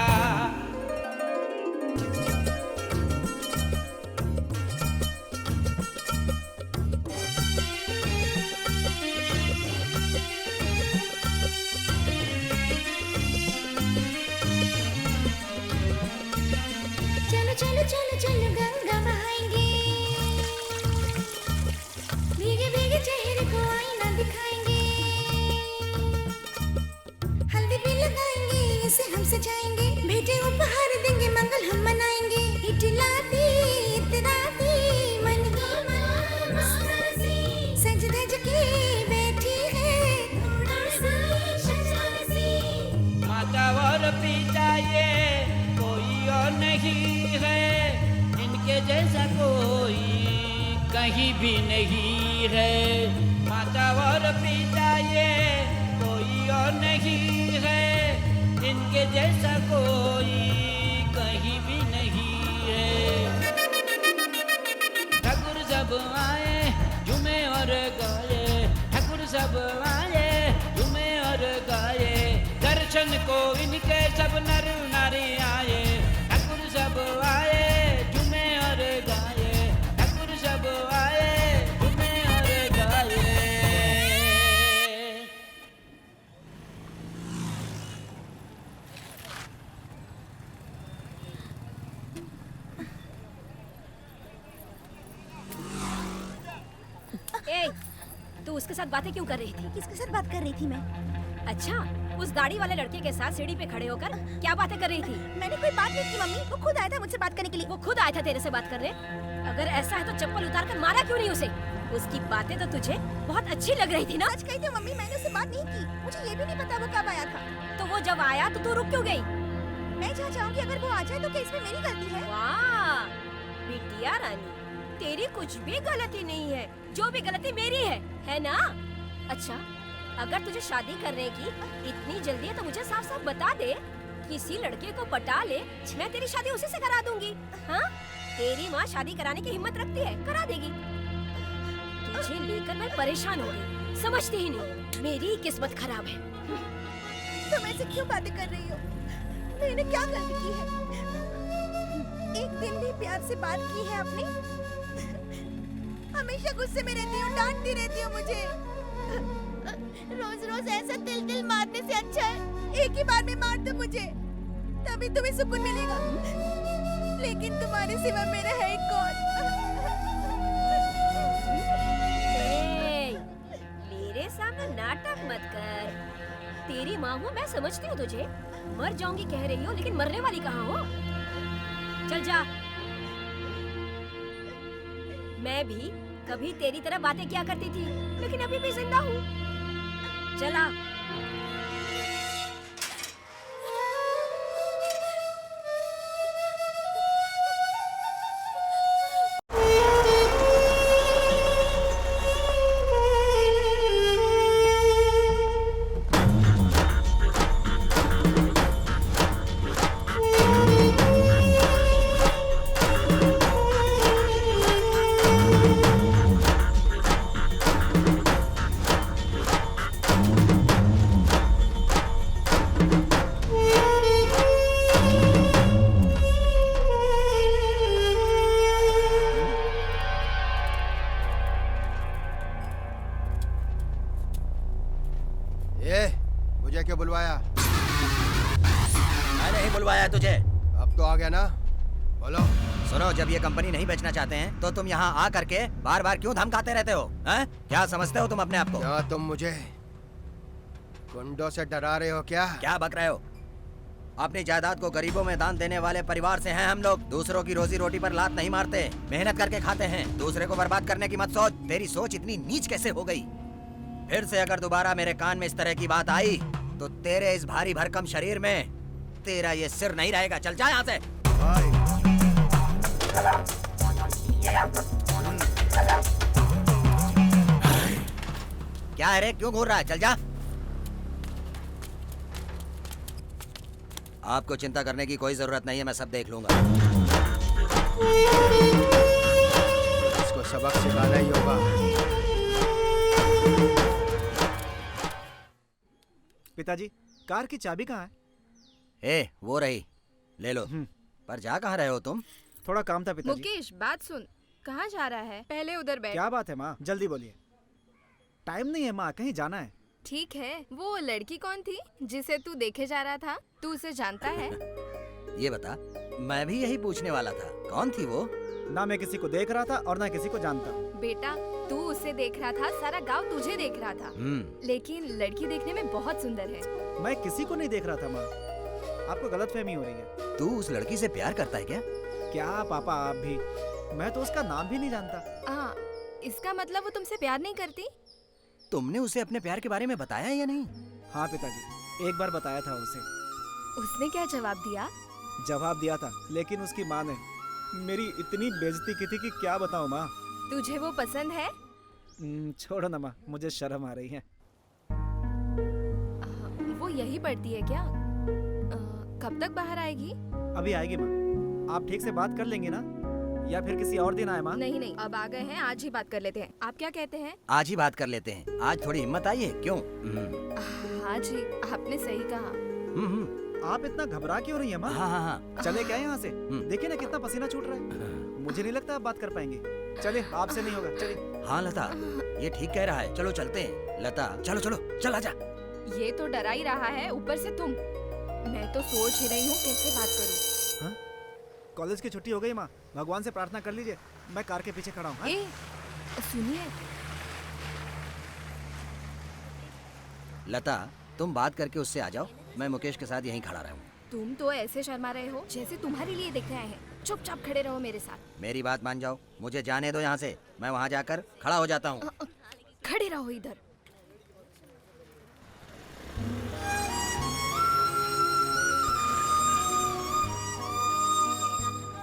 चलो चलो चलो चलो गंगा बहाएंगे, भीगे भीगे चेहरे को आईना दिखाएंगे, हल्दी भी लगाएंगे इसे हम सजाएंगे, भेंटे उपहार देंगे मंगल हम मनाएंगे, इटलाती इतराती मन की मस्ती, सज धज के बैठी है थोड़ा सा शरारती, माता और पिता ये कोई और नहीं है, इनके जैसा कोई कहीं भी नहीं है, माता और पिता ये कोई और नहीं है, इनके जैसा कोई कहीं भी नहीं है। ठाकुर सब आए झूमे और गाए, ठाकुर सब आए झूमे और गाए, दर्शन को इनके सब नर नारी आए, ठाकुर सब आए झूमे और गाए, ठाकुर सब आए झूमे और गाए। ए, तू उसके साथ बातें क्यों कर रही थी? किसके साथ बात कर रही थी मैं? अच्छा, उस दाढ़ी वाले लड़के के साथ सीढ़ी पे खड़े होकर क्या बातें कर रही थी? मैंने कोई बात नहीं की मम्मी, वो खुद आया था मुझसे बात करने के लिए। वो खुद आया था तेरे से बात करने? अगर ऐसा है तो चप्पल उतार कर मारा क्यों नहीं उसे? उसकी बातें तो तुझे बहुत अच्छी लग रही थी ना? सच कही थी मम्मी, मैंने उससे बात नहीं की। मुझे ये भी नहीं पता वो कब आया था। तो वो जब आया तो तू रुक क्यों गई? मैं जहाँ चाहूँगी अगर वो आ जाए तो क्या इसमें मेरी गलती है? वाह बिटिया रानी, तेरी कुछ भी गलती नहीं है, जो भी गलती मेरी है ना? अच्छा, अगर तुझे शादी करने की इतनी जल्दी है तो मुझे साफ साफ बता दे, किसी लड़के को पटा ले, मैं तेरी शादी उसी से करा दूंगी। हाँ, तेरी माँ शादी कराने की हिम्मत रखती है, करा देगी। तुझे लेकर मैं परेशान हो गई, समझती ही नहीं, मेरी ही किस्मत खराब है। तुम ऐसे क्यों बातें कर रही हो? मैंने क्या गलती की है? एक दिन भी प्यार से बात की है आपने? हमेशा गुस्से में रहती हो, डांटती रहती हो मुझे। रोज रोज ऐसा तिल मारने से अच्छा है एक ही बार में मार दो मुझे, तभी तुम्हें सुकून मिलेगा। लेकिन तुम्हारे सिवा मेरा है कौन? मेरे सामने नाटक मत कर। तेरी माँ हूँ, मैं समझती हूँ तुझे। मर जाऊंगी कह रही हो, लेकिन मरने वाली कहाँ हो? चल जा। मैं भी कभी तेरी तरह बातें किया करती थी, लेकिन अभी भी जिंदा हूँ। चला। ए, मुझे क्यों बुलवाया? मैंने ही बुलवाया तुझे। अब तो आ गया ना? बोलो। सुनो, जब ये कंपनी नहीं बेचना चाहते हैं तो तुम यहाँ आ करके बार बार क्यों धमकाते रहते हो? हैं? क्या समझते हो तुम अपने आप को? क्या तुम मुझे गुंडों से डरा रहे हो क्या? क्या बक रहे हो? अपनी जायदाद को गरीबों में दान देने वाले परिवार से हैं हम लोग। दूसरों की रोजी रोटी पर लात नहीं मारते, मेहनत करके खाते हैं। दूसरे को बर्बाद करने की मत सोच। तेरी सोच इतनी नीच कैसे हो गई? फिर से अगर दोबारा मेरे कान में इस तरह की बात आई तो तेरे इस भारी भरकम शरीर में तेरा ये सिर नहीं रहेगा। चल जा यहाँ से। क्या है रे, क्यों घूर रहा है? चल जा। आपको चिंता करने की कोई जरूरत नहीं है, मैं सब देख लूंगा। इसको सबक सिखाना ही होगा। पिताजी, कार की चाबी कहाँ है? ए, वो रही, ले लो। पर जा कहाँ रहे हो तुम? थोड़ा काम था पिताजी। मुकेश, बात सुन। कहाँ जा रहा है? पहले उधर बैठ। क्या बात है माँ, जल्दी बोलिए। टाइम नहीं है माँ, कहीं जाना है। ठीक है, वो लड़की कौन थी जिसे तू देखे जा रहा था? तू उसे जानता है? ये बता, मैं भी यही पूछने वाला था। कौन थी वो? ना मैं किसी को देख रहा था और ना किसी को जानता। बेटा, तू उसे देख रहा था, सारा गांव तुझे देख रहा था। लेकिन लड़की देखने में बहुत सुंदर है। मैं किसी को नहीं देख रहा था माँ, आपको गलतफहमी हो रही है। तू उस लड़की से प्यार करता है क्या? क्या पापा, आप भी? मैं तो उसका नाम भी नहीं जानता। हाँ, इसका मतलब वो तुमसे प्यार नहीं करती? तुमने उसे अपने प्यार के बारे में बताया या नहीं? हाँ पिताजी, एक बार बताया था उसे। उसने क्या जवाब दिया? जवाब दिया था, लेकिन उसकी माँ ने मेरी इतनी बेइज्जती की थी कि क्या बताऊँ माँ। तुझे वो पसंद है? छोड़ो ना माँ, मुझे शर्म आ रही है। वो यही पढ़ती है क्या? कब तक बाहर आएगी? अभी आएगी माँ। आप ठीक से बात कर लेंगे ना, या फिर किसी और दिन आए माँ? नहीं नहीं, अब आ गए हैं, आज ही बात कर लेते हैं। आप क्या कहते हैं? आज ही बात कर लेते हैं। आज थोड़ी हिम्मत आई है, क्यों? आज ही, आपने सही कहा। आप इतना घबरा क्यों रही है माँ? हाँ हाँ हाँ। चले क्या यहाँ से? देखिए ना कितना पसीना छूट रहा है। मुझे नहीं लगता आप बात कर पाएंगे। चले, आपसे नहीं होगा, चलिए। हाँ लता, ये ठीक कह रहा है, चलो चलते हैं। लता, चलो चलो, चल आजा। ये तो डरा ही रहा है, ऊपर से तुम। मैं तो सोच ही रही हूँ कैसे बात करूँ। हाँ? कॉलेज की छुट्टी हो गई माँ, भगवान से प्रार्थना कर लीजिए। मैं कार के पीछे खड़ा हूँ। ए, सुनिए। लता, तुम बात करके उससे आ जाओ, मैं मुकेश के साथ यहीं खड़ा रहूँ। तुम तो ऐसे शर्मा रहे हो जैसे तुम्हारे लिए देख रहे हैं। चुपचाप खड़े रहो मेरे साथ। मेरी बात मान जाओ, मुझे जाने दो यहाँ से। मैं वहाँ जाकर खड़ा हो जाता हूँ। खड़े रहो इधर।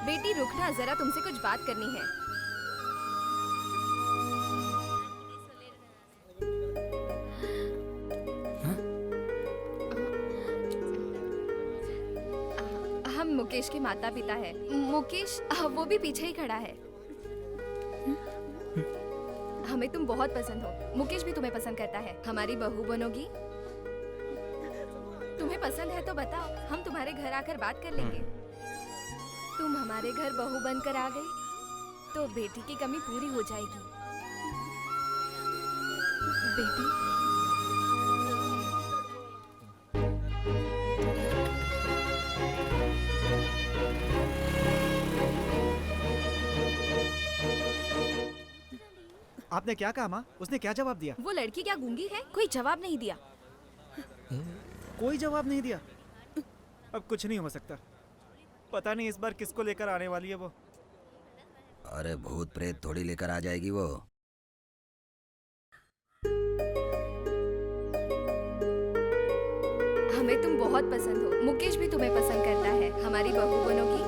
बेटी रुकना, जरा तुमसे कुछ बात करनी है। हम मुकेश के माता पिता है। मुकेश वो भी पीछे ही खड़ा है। हमें तुम बहुत पसंद हो। मुकेश भी तुम्हें पसंद करता है। हमारी बहू बनोगी? तुम्हें पसंद है तो बताओ, हम तुम्हारे घर आकर बात कर लेंगे। तुम हमारे घर बहू बनकर आ गई तो बेटी की कमी पूरी हो जाएगी। बेटी, आपने क्या कहा माँ? उसने क्या जवाब दिया? वो लड़की क्या गूंगी है? कोई जवाब नहीं दिया। कोई जवाब नहीं दिया? अब कुछ नहीं हो सकता। पता नहीं इस बार किसको लेकर आने वाली है वो। अरे भूत प्रेत थोड़ी लेकर आ जाएगी वो। हमें तुम बहुत पसंद हो। मुकेश भी तुम्हें पसंद करता है। हमारी बहू बनोगी?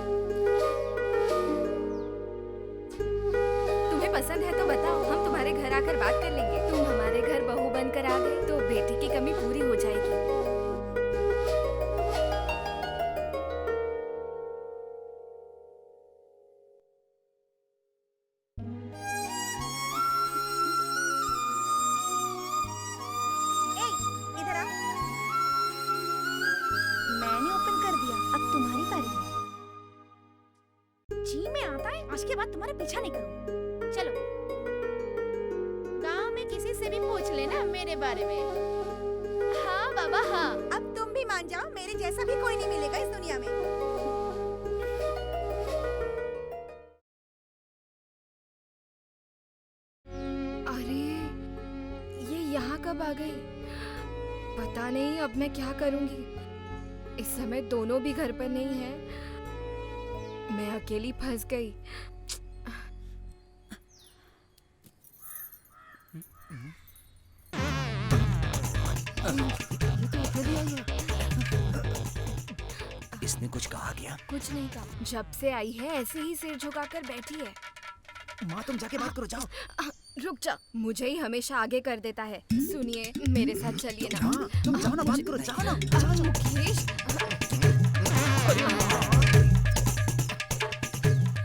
तुम्हें पसंद है तो बताओ, हम तुम्हारे घर आकर बात कर लेंगे। तुम हमारे घर बहू बनकर आ गए तो बेटी की कमी पूरी हो जाएगी। इधर आ। मैंने ओपन कर दिया, अब तुम्हारी बारी है। जी में आता है, आज के बाद तुम्हारा पीछा नहीं करूँ। चलो, गांव में किसी से भी पूछ लेना मेरे बारे में। बाबा हाँ। अब तुम भी मान जाओ, मेरे जैसा भी कोई नहीं मिलेगा इस दुनिया में। अरे ये यहाँ कब आ गई? पता नहीं अब मैं क्या करूँगी। इस समय दोनों भी घर पर नहीं है, मैं अकेली फंस गई। इसने कुछ कहा क्या? कुछ नहीं कहा। जब से आई है ऐसे ही सिर झुकाकर बैठी है। माँ तुम जाके बात करो, जाओ। रुक जा, मुझे ही हमेशा आगे कर देता है। सुनिए, मेरे साथ चलिए ना। तुम जाओ ना, बात करो, जाओ ना। मुकेश,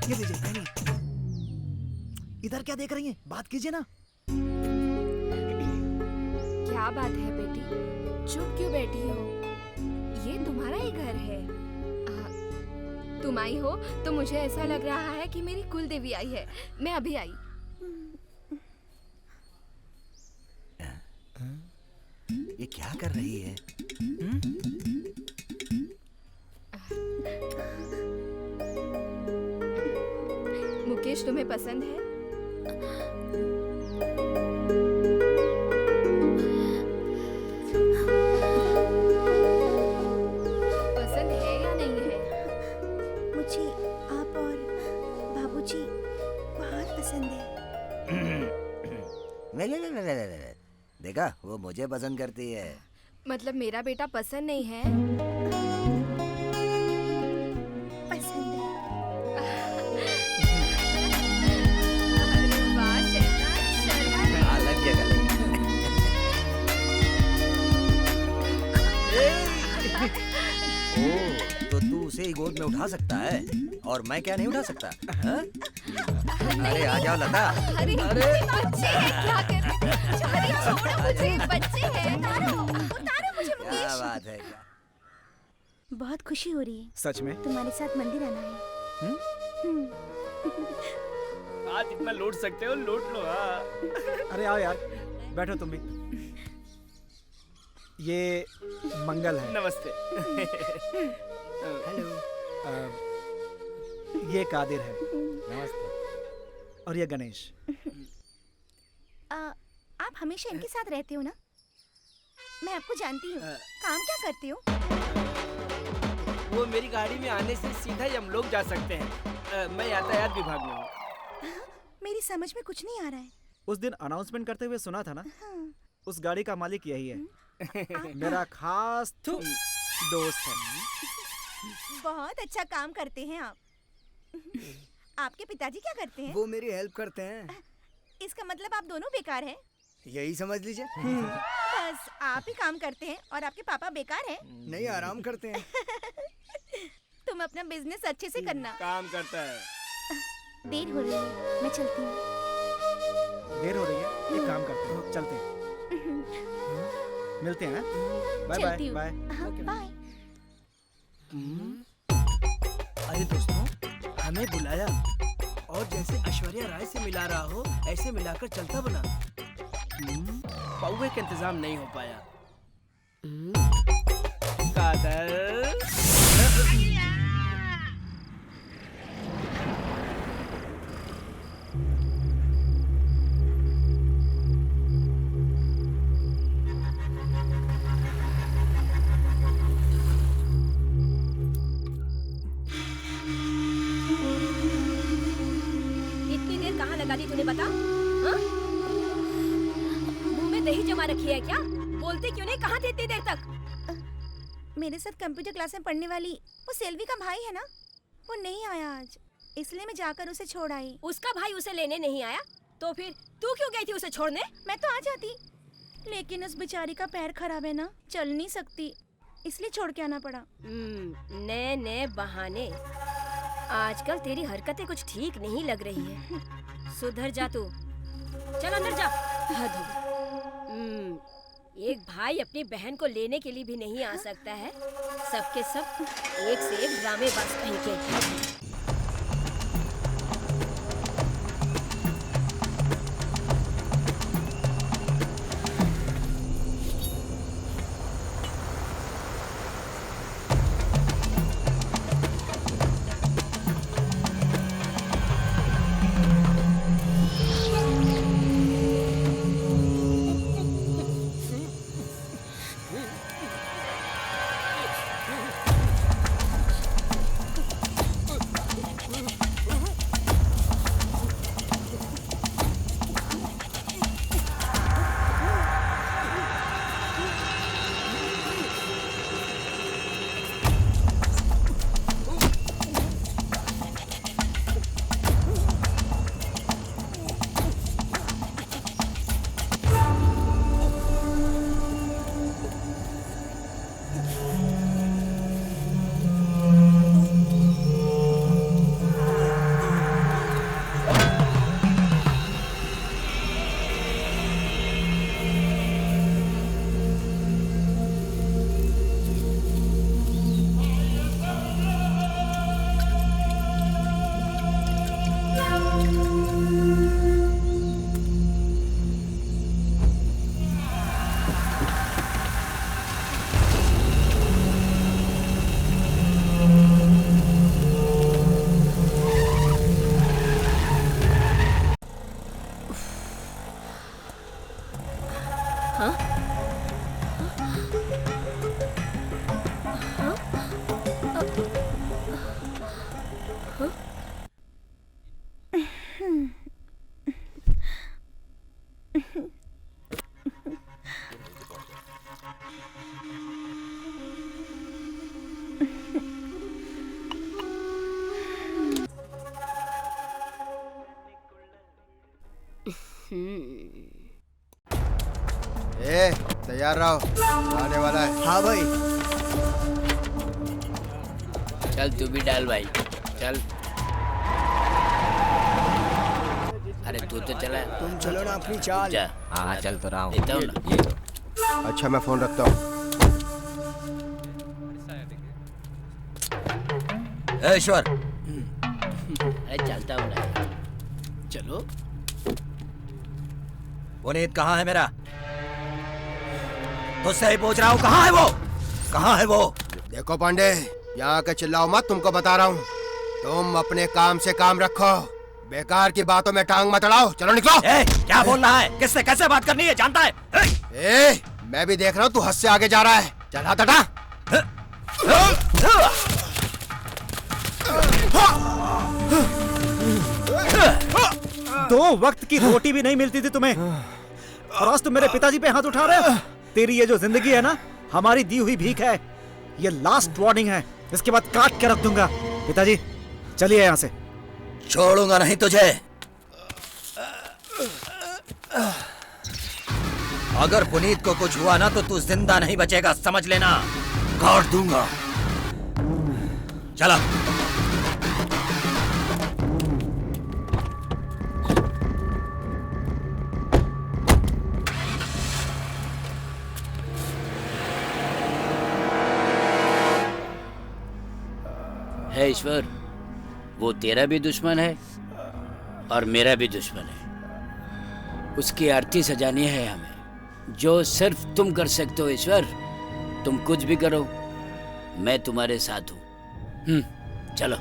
ये लीजिए पहनिए। इधर क्या देख रही हैं? बात कीजिए ना। क्या बात है बेटी, चुप क्यों बैठी हो? ये तुम्हारा ही घर है। तुम आई हो तो मुझे ऐसा लग रहा है कि मेरी कुल देवी आई है। मैं अभी आई। ये क्या कर रही है? मुकेश तुम्हें पसंद है? पसंद है या नहीं है? मुझे आप और बाबूजी बहुत पसंद है। ले। देखा, वो मुझे पसंद करती है। मतलब मेरा बेटा पसंद नहीं है? पसंद है। अरे वाह शैतान, शैतान। अलग जगह ओ, तो तू उसे ही गोद में उठा सकता है और मैं क्या नहीं उठा सकता? हाँ? अरे आ जाओ लता। अरे बच्चे हैं, क्या कर रहे हैं? अरे छोड़ो मुझे, बच्चे हैं। उतारो मुझे क्या मुकेश। बात है? बहुत खुशी हो रही है। सच में? तुम्हारे साथ मंदिर आना है। आज इतना लूट सकते हो, लूट लो। हाँ। अरे आओ यार, बैठो तुम भी। ये मंगल है। नमस्ते। हेलो। ये कादिर है। नमस्ते। और ये गणेश। आप हमेशा इनके साथ रहते हो ना? मैं आपको जानती हूँ। काम क्या करते हो? वो मेरी गाड़ी में आने से सीधा ही हम लोग जा सकते हैं। मैं यातायात विभाग में हूँ। मेरी समझ में कुछ नहीं आ रहा है। उस दिन अनाउंसमेंट करते हुए सुना था ना? उस गाड़ी का मालिक यही है। मेरा खास दोस्त है। बहुत अच्छा काम करते हैं आप। आपके पिताजी क्या करते हैं? वो मेरी हेल्प करते हैं। इसका मतलब आप दोनों बेकार हैं? यही समझ लीजिए। बस आप ही काम करते हैं और आपके पापा बेकार हैं? नहीं, आराम करते हैं। तुम अपना बिजनेस अच्छे से करना। काम करता है। देर हो रही है, मैं चलती हूँ। देर हो रही है, एक काम करते हैं, चलते हैं। मिलते हैं। Bye bye. चलती हूँ। बाय। हाँ, बाय। अरे दोस्तों, हमें बुलाया और जैसे ऐश्वर्या राय से मिला रहा हो ऐसे मिलाकर चलता बना। पौवे का इंतजाम नहीं हो पाया। कादर। इतनी देर कहाँ लगा दी तूने, बता? हाँ? मुंह में दही जमा रखी है क्या? बोलते क्यों नहीं? कहाँ थी इतनी देर तक? मेरे साथ कंप्यूटर क्लास में पढ़ने वाली वो सेल्वी का भाई है ना, वो नहीं आया आज, इसलिए मैं जाकर उसे छोड़ आई। उसका भाई उसे लेने नहीं आया तो फिर तू क्यों गई थी उसे छोड़ने? मैं तो आ जाती, लेकिन उस बेचारी का पैर खराब है ना, चल नहीं सकती, इसलिए छोड़ के आना पड़ा। नए नए बहाने। आजकल तेरी हरकतें कुछ ठीक नहीं लग रही है। सुधर जा तू। चल अंदर जा। हद हो गई। एक भाई अपनी बहन को लेने के लिए भी नहीं आ सकता है। सबके सब एक से एक ड्रामेबाज कहीं के। तैयार रहो, आने वाला है। हाँ भाई। चल तू भी डाल भाई, चल। अरे तू तो चला। तुम चलो ना अपनी चाल। हाँ चल तो रहा हूँ। देता हूँ ना। अच्छा मैं फोन रखता हूँ। ईश्वर, अरे चलता हूँ ना। चलो। पुनीत कहाँ है मेरा? तुझसे ही पूछ रहा हूँ, कहाँ है वो? कहाँ है वो? देखो पांडे, यहाँ के चिल्लाओ मत, तुमको बता रहा हूँ। तुम अपने काम से काम रखो, बेकार की बातों में टांग मत अड़ाओ। चलो निकलो। क्या बोल रहा है? किससे कैसे बात करनी है जानता है? मैं भी देख रहा हूँ, तू हद से आगे जा रहा है। चल हाथ हटा। दो वक्त की रोटी भी नहीं मिलती थी तुम्हें, और आज तुम मेरे पिताजी पे हाथ उठा रहे हो। तेरी ये जो जिंदगी है ना, हमारी दी हुई भीख है। ये लास्ट वार्निंग है, इसके बाद काट के रख दूंगा। पिताजी चलिए यहाँ से। छोड़ूंगा नहीं तुझे। अगर पुनीत को कुछ हुआ ना तो तू जिंदा नहीं बचेगा, समझ लेना। काट दूंगा। चला। है ईश्वर, वो तेरा भी दुश्मन है और मेरा भी दुश्मन है। उसकी आरती सजानी है हमें, जो सिर्फ तुम कर सकते हो ईश्वर। तुम कुछ भी करो, मैं तुम्हारे साथ हूँ। चलो।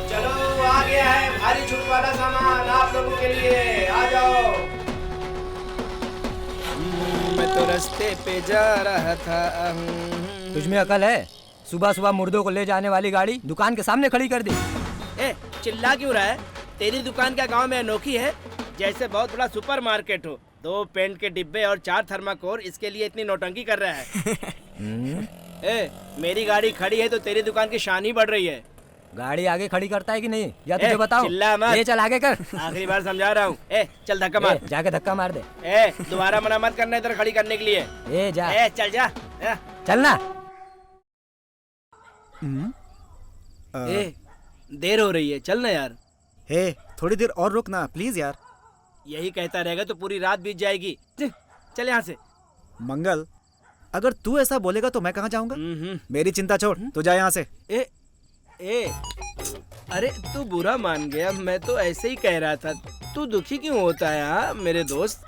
चलो, आ गया है भारी छूट वाला सामान आप लोगों के लिए। आ जाओ। मैं तो रास्ते पे जा रहा था। तुझमें अकल है? सुबह सुबह मुर्दों को ले जाने वाली गाड़ी दुकान के सामने खड़ी कर दी। चिल्ला क्यों रहा है? तेरी दुकान क्या गांव में अनोखी है? जैसे बहुत बड़ा सुपर मार्केट हो। 2 पेंट के डिब्बे और 4 थर्माकोल, इसके लिए इतनी नौटंकी कर रहा है? मेरी गाड़ी खड़ी है तो तेरी दुकान की शान ही बढ़ रही है। गाड़ी आगे खड़ी करता है कि नहीं, या तुझे बताऊं? चिल्ला मत। ये चल आगे कर। आखिरी बार समझा रहा हूँ। चल धक्का मार। जाके धक्का मार दे। दोबारा मना मत करना इधर खड़ी करने के लिए। जा। चल जा। चलना। देर हो रही है, चल ना यार। थोड़ी देर और रुक ना प्लीज यार। यही कहता रहेगा तो पूरी रात बीत जाएगी। चल यहाँ से। मंगल, अगर तू ऐसा बोलेगा तो मैं कहाँ जाऊंगा? मेरी चिंता छोड़, तू जा यहाँ से। अरे तू बुरा मान गया, मैं तो ऐसे ही कह रहा था। तू दुखी क्यों होता है? हाँ मेरे दोस्त।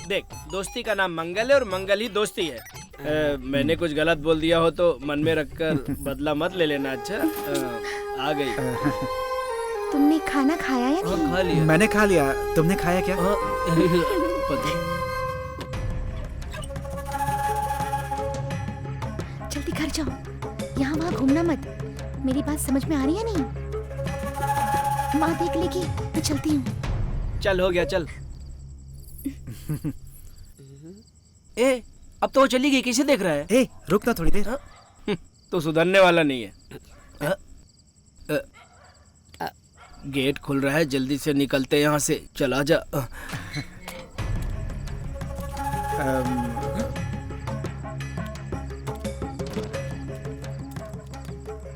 देख, दोस्ती का नाम मंगल है और मंगल ही दोस्ती है। मैंने कुछ गलत बोल दिया हो तो मन में रखकर बदला मत ले लेना। अच्छा, आ गई। तुमने खाना खाया या नहीं? खा लिया। मैंने खा लिया, तुमने खाया क्या? जल्दी घर जाओ, यहाँ वहाँ घूमना मत। मेरी बात समझ में आ रही है नहीं? माँ देख लेगी, मैं चलती हूँ। चल हो गया, चल। ए, अब तो वो चली गई, किसे देख रहा है? ए, रुक ना थोड़ी देर। तो सुधरने वाला नहीं है। गेट खुल रहा है, जल्दी से निकलते यहाँ से। चला जा।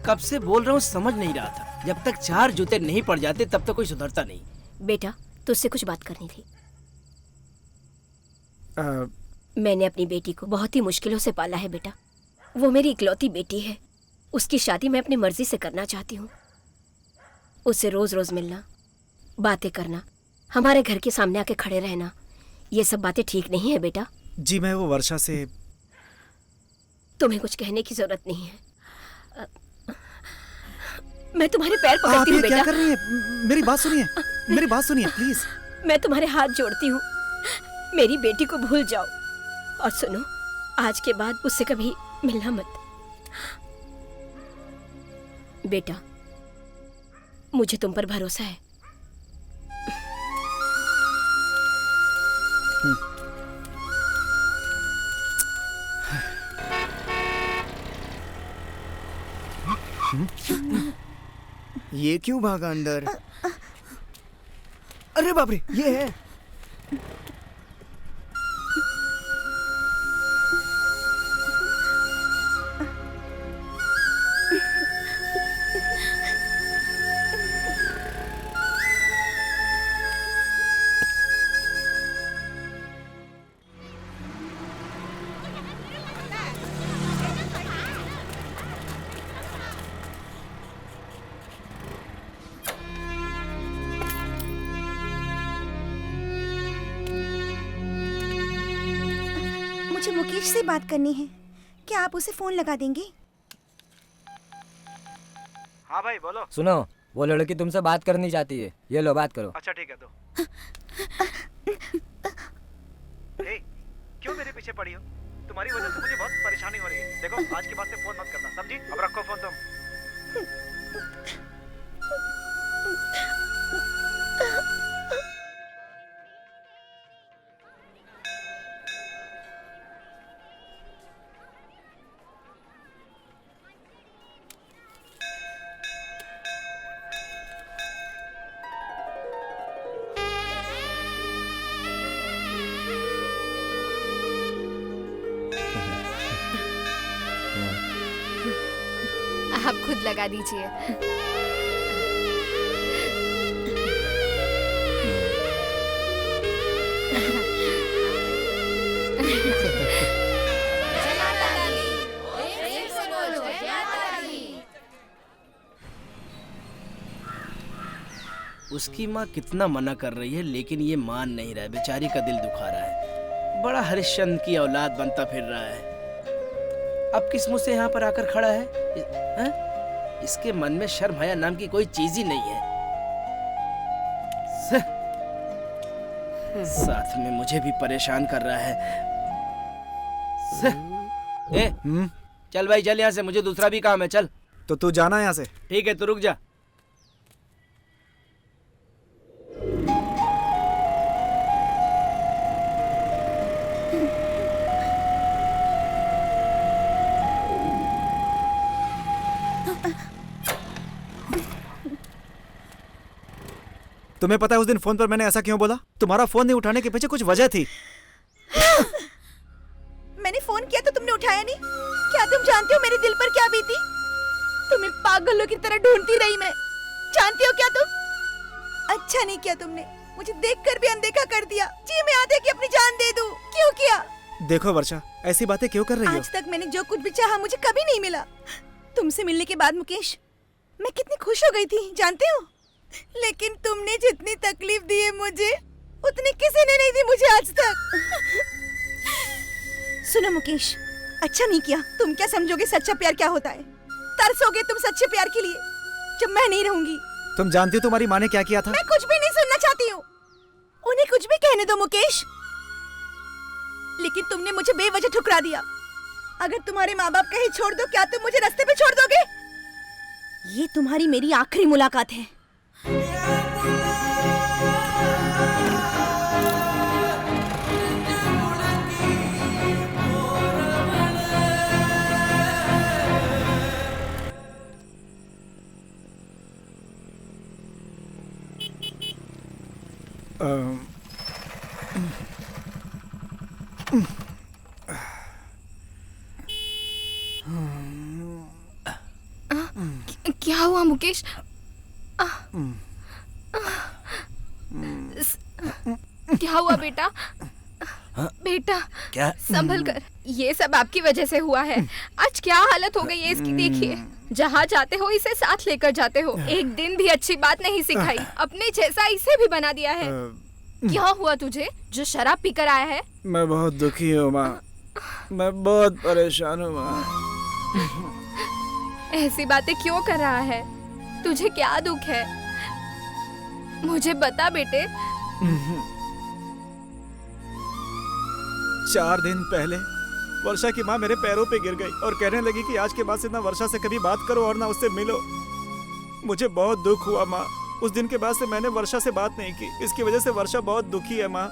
कब से बोल रहा हूँ, समझ नहीं रहा था। जब तक 4 जूते नहीं पड़ जाते तब तक कोई सुधरता नहीं। बेटा, तुझसे कुछ बात करनी थी। मैंने अपनी बेटी को बहुत ही मुश्किलों से पाला है बेटा। वो मेरी इकलौती बेटी है। उसकी शादी मैं अपनी मर्जी से करना चाहती हूँ। उससे रोज रोज मिलना, बातें करना, हमारे घर के सामने आके खड़े रहना, ये सब बातें ठीक नहीं है बेटा। जी मैं वो वर्षा से। तुम्हें कुछ कहने की जरूरत नहीं है। मैं तुम्हारे पैर पकड़ती हूँ बेटा। क्या कर रही है? मेरी बात सुनिए, मेरी बात सुनिए प्लीज। मैं तुम्हारे हाथ जोड़ती हूँ, मेरी बेटी को भूल जाओ। और सुनो, आज के बाद उससे कभी मिलना मत। बेटा, मुझे तुम पर भरोसा है। ये क्यों भागा अंदर? अरे बाप रे, ये है। मुझे मुकेश से बात करनी है, क्या आप उसे फोन लगा देंगे? हाँ भाई बोलो। सुनो, वो लड़की तुमसे बात करनी चाहती है। ये लो, बात करो। अच्छा ठीक है तो। ए, क्यों मेरे पीछे पड़ी हो? तुम्हारी वजह से मुझे बहुत परेशानी हो रही है। देखो, आज के बाद से फोन मत करना, समझी? अब रखो फोन तुम। आप खुद लगा दीजिए। उसकी माँ कितना मना कर रही है, लेकिन ये मान नहीं रहा है। बेचारी का दिल दुखा रहा है। बड़ा हरिश्चंद्र की औलाद बनता फिर रहा है। अब किस मुंह से यहाँ पर आकर खड़ा है? इसके मन में शर्म हया नाम की कोई चीज ही नहीं है। साथ में मुझे भी परेशान कर रहा है। चल भाई, चल यहाँ से, मुझे दूसरा भी काम है। चल। तो तू जाना यहाँ से। ठीक है, तू रुक जा। तुम्हें पता है उस दिन फोन पर मैंने ऐसा क्यों बोला? तुम्हारा फोन नहीं उठाने के पीछे कुछ वजह थी। मैंने फोन किया तो तुमने उठाया नहीं। क्या तुम जानते हो मेरे दिल पर क्या बीती? तुम्हें पागलों की तरह ढूंढती रही मैं। जानती हो क्या तुम? अच्छा नहीं किया तुमने, मुझे देखकर भी अनदेखा कर दिया। जी मैं आधे की अपनी जान दे दूं। क्यों किया? देखो वर्षा, ऐसी बातें क्यों कर रही हो? आज तक मैंने जो कुछ भी चाहा मुझे कभी नहीं मिला। तुमसे मिलने के बाद मुकेश, मैं कितनी खुश हो गई थी जानते हो? लेकिन तुमने जितनी तकलीफ दी है मुझे, उतनी किसी ने नहीं दी मुझे आज तक। सुनो मुकेश, अच्छा नहीं किया। तुम क्या समझोगे सच्चा प्यार क्या होता है? तरसोगे तुम सच्चे प्यार के लिए जब मैं नहीं रहूंगी। तुम जानती हो तुम्हारी माँ ने क्या किया था? मैं कुछ भी नहीं सुनना चाहती हूँ। उन्हें कुछ भी कहने दो मुकेश। लेकिन तुमने मुझे बेवजह ठुकरा दिया। अगर तुम्हारे माँ बाप कहीं छोड़ दो, क्या तुम मुझे रास्ते पे छोड़ दोगे? ये तुम्हारी मेरी आखिरी मुलाकात है। क्या हुआ मुकेश? क्या हुआ बेटा? बेटा क्या? संभल कर, ये सब आपकी वजह से हुआ है। आज क्या हालत हो गई है इसकी, देखिए। जहाँ जाते हो इसे साथ लेकर जाते हो, एक दिन भी अच्छी बात नहीं सिखाई, अपने जैसा इसे भी बना दिया है। क्या हुआ तुझे जो शराब पीकर आया है? मैं बहुत दुखी हूँ माँ, मैं बहुत परेशान हूँ माँ। ऐसी बातें क्यों कर रहा है? तुझे क्या दुख है? मुझे बता बेटे। 4 दिन पहले वर्षा की माँ मेरे पैरों पे गिर गई और कहने लगी कि आज के बाद से ना वर्षा से कभी बात करो और ना उससे मिलो। मुझे बहुत दुख हुआ माँ। उस दिन के बाद से मैंने वर्षा से बात नहीं की। इसकी वजह से वर्षा बहुत दुखी है माँ।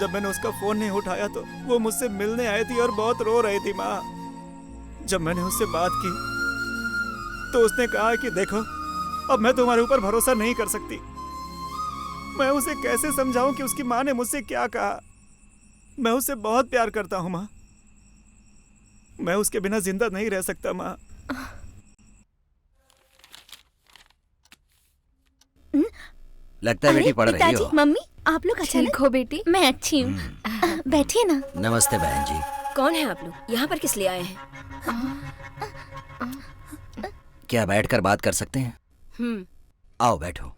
जब मैंने उसका फोन नहीं उठाया तो वो मुझसे मिलने आई थी और बहुत रो रही थी माँ। जब मैंने उससे बात की तो उसने कहा कि देखो, अब मैं तुम्हारे ऊपर भरोसा नहीं कर सकती। मैं उसे कैसे समझाऊं कि उसकी माँ ने मुझसे क्या कहा। मैं उससे बहुत प्यार करता हूँ माँ। मैं उसके बिना जिंदा नहीं रह सकता माँ। लगता है बेटी पढ़ रही हो। मम्मी, आप लोग अच्छा ठीक हो बेटी? मैं अच्छी हूँ। बैठिए ना। नमस्ते बहन जी। कौन है आप लोग? यहाँ पर किस लिए आए हैं? क्या बैठकर बात कर सकते हैं? आओ बैठो।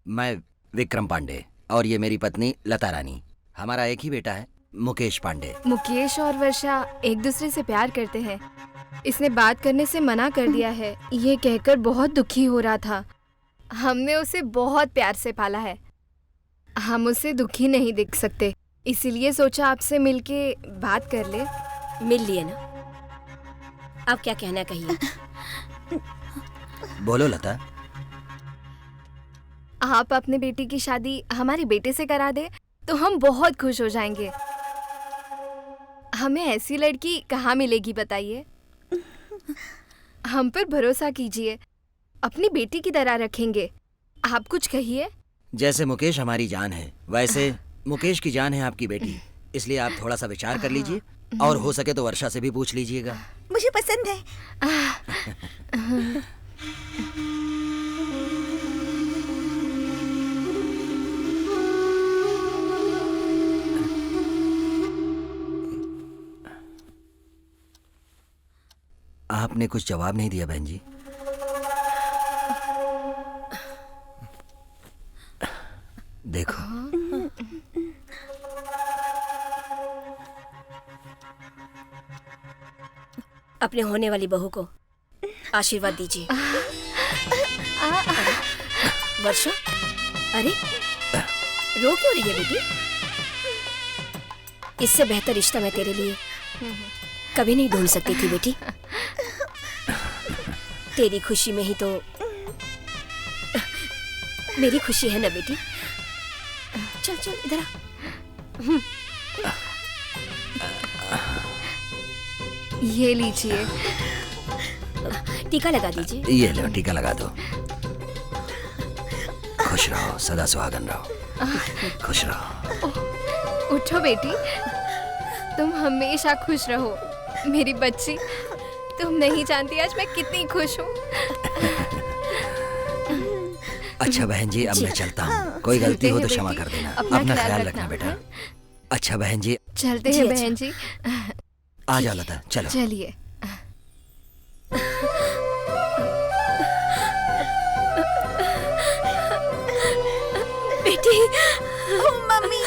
मैं विक्रम पांडे और ये मेरी पत्नी लता रानी। हमारा एक ही बेटा है, मुकेश पांडे। मुकेश और वर्षा एक दूसरे से प्यार करते हैं। इसने बात करने से मना कर दिया है, ये कहकर बहुत दुखी हो रहा था। हमने उसे बहुत प्यार से पाला है, हम उसे दुखी नहीं देख सकते, इसीलिए सोचा आपसे मिलके बात कर ले। मिल लिए ना? अब क्या कहना कहिए। बोलो लता। आप अपने बेटी की शादी हमारे बेटे से करा दे तो हम बहुत खुश हो जाएंगे। हमें ऐसी लड़की कहाँ मिलेगी बताइए? हम पर भरोसा कीजिए, अपनी बेटी की तरह रखेंगे। आप कुछ कहिए। जैसे मुकेश हमारी जान है, वैसे मुकेश की जान है आपकी बेटी। इसलिए आप थोड़ा सा विचार कर लीजिए और हो सके तो वर्षा से भी पूछ लीजिएगा। मुझे पसंद है। आपने कुछ जवाब नहीं दिया बहन जी। देखो, अपने होने वाली बहू को आशीर्वाद दीजिए। वर्षा, अरे रो क्यों रही है बेटी? इससे बेहतर रिश्ता मैं तेरे लिए कभी नहीं ढूंढ सकती थी बेटी। तेरी खुशी में ही तो मेरी खुशी है ना बेटी। चल चल इधर आ। ये लीजिए। टीका लगा दीजिए। ये लो, टीका लगा दो। खुश रहो, सदा सुहागन रहो। खुश रहो। उठो बेटी, तुम हमेशा खुश रहो मेरी बच्ची। तुम नहीं जानती आज मैं कितनी खुश हूँ। अच्छा बहन जी, अब मैं चलता हूँ। कोई गलती हो तो क्षमा कर देना। अपना ख्याल रखना बेटा। अच्छा बहन जी। चलते हैं बहन जी। आ जाओ लता, चलो। चलिए। बेटी, ओ मम्मी।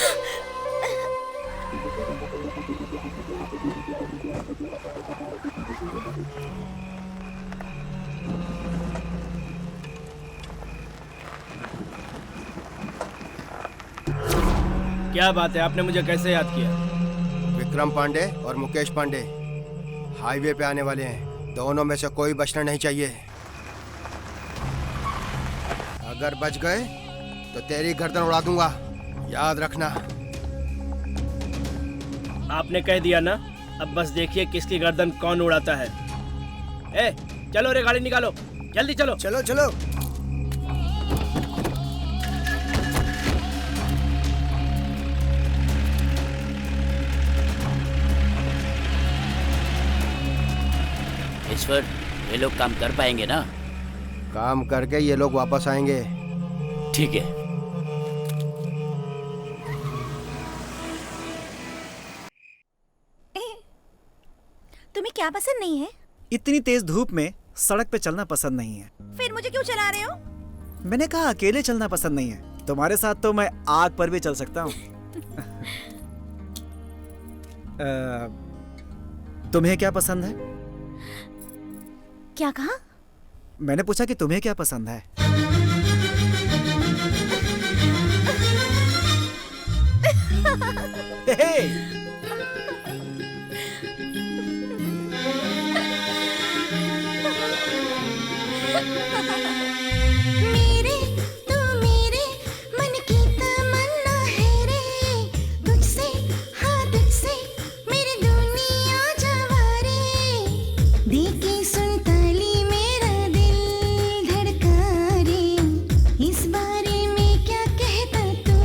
क्या बात है, आपने मुझे कैसे याद किया? विक्रम पांडे और मुकेश पांडे हाईवे पे आने वाले हैं। दोनों में से कोई बचना नहीं चाहिए। अगर बच गए तो तेरी गर्दन उड़ा दूंगा, याद रखना। आपने कह दिया ना, अब बस देखिए किसकी गर्दन कौन उड़ाता है। ए, चलो रे, गाड़ी निकालो, जल्दी चलो। चलो चलो। ईश्वर, ये लोग काम कर पाएंगे ना? काम करके ये लोग वापस आएंगे। ठीक है। तुम्हें क्या पसंद नहीं है? इतनी तेज धूप में सड़क पे चलना पसंद नहीं है। फिर मुझे क्यों चला रहे हो? मैंने कहा अकेले चलना पसंद नहीं है। तुम्हारे साथ तो मैं आग पर भी चल सकता हूँ। तुम्हें क्या पसंद है? क्या कहा? मैंने पूछा कि तुम्हें क्या पसंद है? मेरे तू मेरे मन की तमन्ना है रे, तुझसे हाँ तुझसे मेरी दुनिया जवारे, देखी सुन ताली मेरा दिल धड़का रे, इस बारे में क्या कहता तू?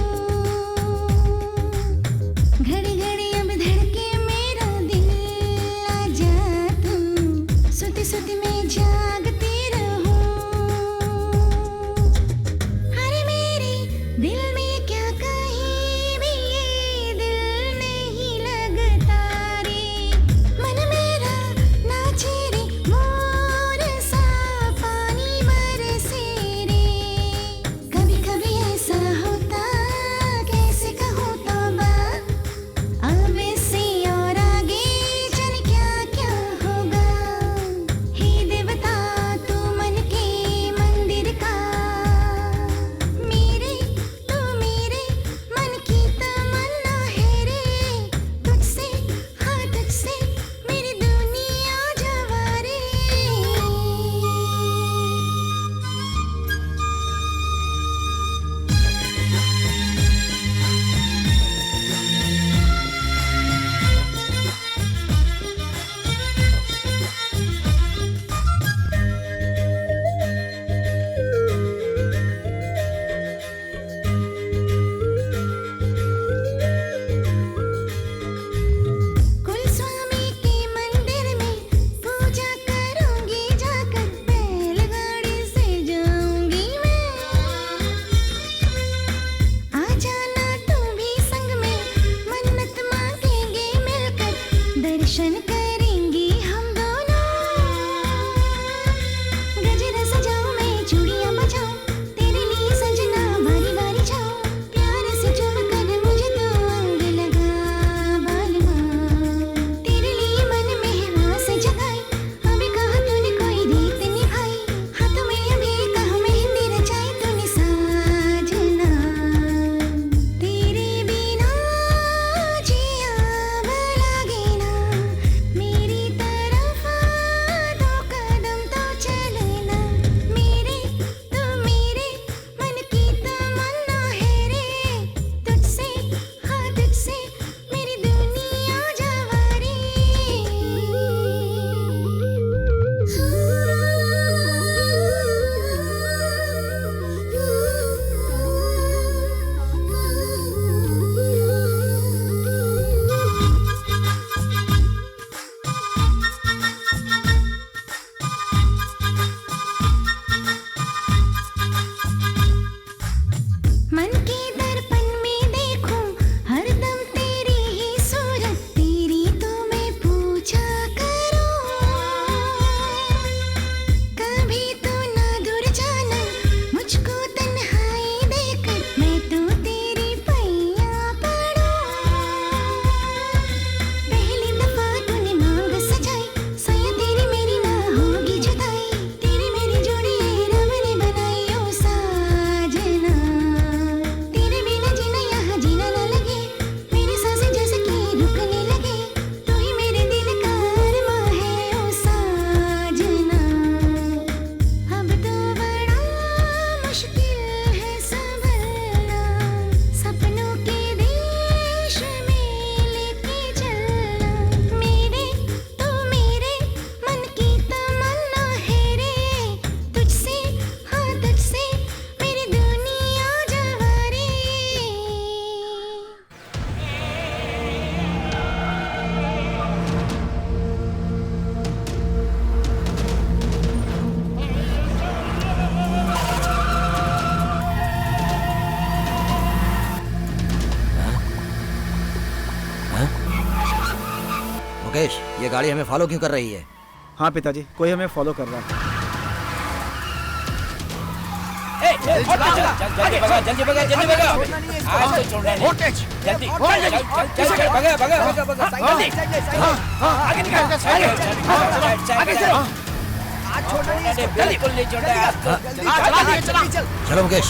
मुकेश, ये गाड़ी हमें फॉलो क्यों कर रही है? हाँ पिताजी, कोई हमें फॉलो कर रहा है। जल्दी भगा, जल्दी भगा, जल्दी भगा। आज तो छोड़ना नहीं। जल्दी भगा, भगा, भगा, भगा। जल्दी। आगे निकल, आगे चलो। आज छोड़ना नहीं, बिल्कुल नहीं छोड़ना है आज तो। चलो मुकेश।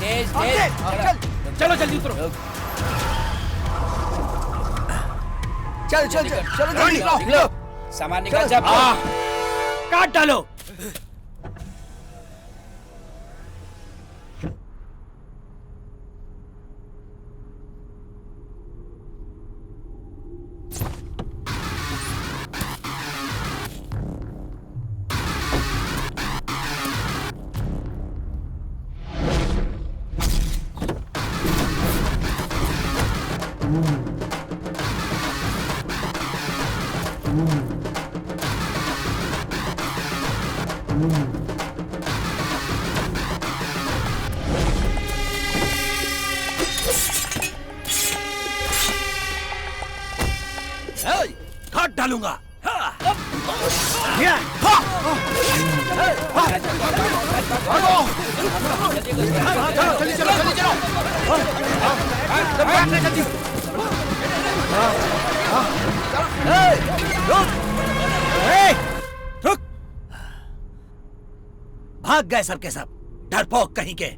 तेज, तेज। चलो जल्दी उतरो। चल चल चल चलो जल्दी निकलो। सामान निकाल जा। काट डालो। काट डालूंगा। जल्दी चलो, जल्दी चलो। रुक! भाग गए सब के सब, डरपोक कहीं के।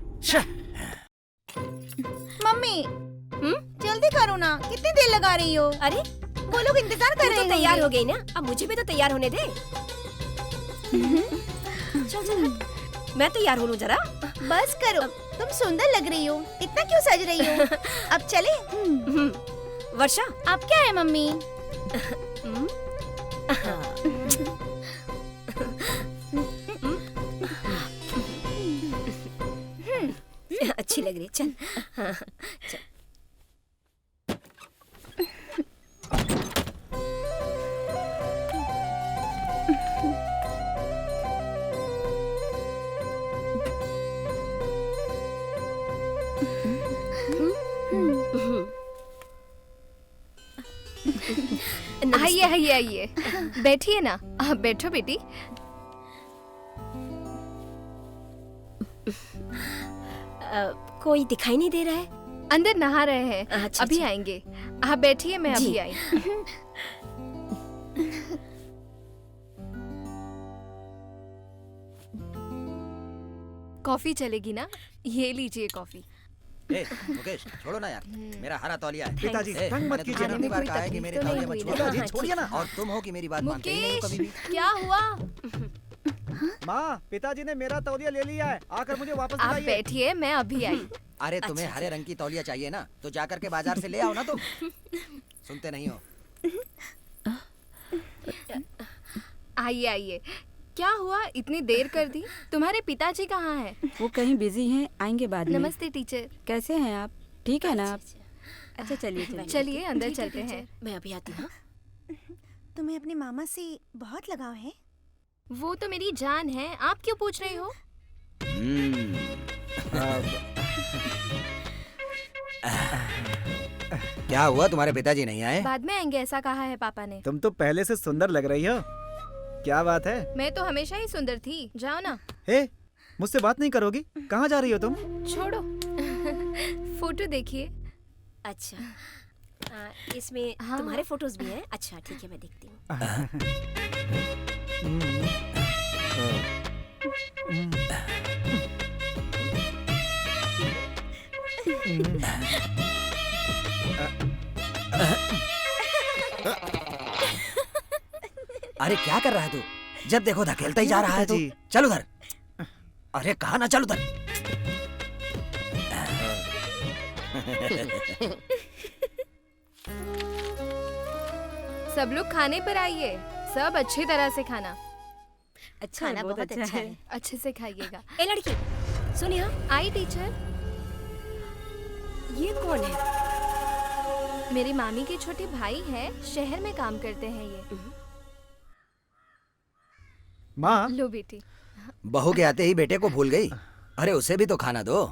मम्मी जल्दी करो ना, कितनी देर लगा रही हो? अरे वो लोग इंतजार कर रहे हैं। तैयार हो गई ना, अब मुझे भी तो तैयार होने दे। चल चल, मैं तैयार हो लूं जरा। बस करो, तुम सुंदर लग रही हो, इतना क्यों सज रही हो? अब चले। वर्षा, अब क्या है मम्मी? अच्छी लग रही है, चल। हाँ, चल। आइए आइए आइए, बैठिए ना। आप बैठो बेटी। कोई दिखाई नहीं दे रहा है। अंदर नहा रहे हैं। अच्छा, अभी अच्छा। आएंगे। आप बैठिए, मैं जी। अभी आई। कॉफी चलेगी ना? ये लीजिए कॉफी। ए, मुकेश छोड़ो ना यार, मेरा हरा तौलिया है। पिताजी, ए, तंग मत मैंने कीजिए तुमसे ना। कितनी बार कहा है कि मेरे तौलिया मत छुओ। पिताजी छोड़िए ना। और तुम हो कि मेरी बात मानते ही नहीं हो कभी भी। क्या हुआ? माँ, पिताजी ने मेरा तौलिया ले लिया है, आकर मुझे वापस आप दिलाइए। बैठिए, मैं अभी आई। अरे तुम्हें हरे रंग की तौलिया चाहिए ना, तो जाकर के बाजार से ले आओ ना तुम। सुनते नहीं हो। आइए आइए। क्या हुआ, इतनी देर कर दी? तुम्हारे पिताजी कहाँ हैं? वो कहीं बिजी हैं, आएंगे बाद में। नमस्ते टीचर। कैसे हैं आप? ठीक है ना आप? अच्छा चलिए चलिए अंदर चलते हैं। मैं अभी आती हूँ। तुम्हें अपने मामा से बहुत लगाव है? वो तो मेरी जान है, आप क्यों पूछ रही हो? क्या हुआ, तुम्हारे पिताजी नहीं आए? बाद में आएंगे, ऐसा कहा है पापा ने। तुम तो पहले से सुंदर लग रही हो। क्या बात है? मैं तो हमेशा ही सुंदर थी। जाओ ना। हे, मुझसे बात नहीं करोगी? कहाँ जा रही हो तुम? छोड़ो। फोटो देखिए। अच्छा, इसमें तुम्हारे फोटोज भी हैं? अच्छा ठीक है, मैं देखती हूँ। अरे क्या कर रहा है तू? जब देखो धकेलता ही जा रहा है तू। चल उधर। अरे कहा ना, चल उधर। सब लोग खाने पर आइए, सब अच्छी तरह से खाना। अच्छा, खाना बहुत अच्छा है। अच्छे से खाइएगा। ए लड़की, सुन यहाँ। आई टीचर। ये कौन है? मेरी मामी के छोटे भाई हैं, शहर में काम करते हैं ये। माँ, लो बेटी। बहू के आते ही बेटे को भूल गई। अरे उसे भी तो खाना दो।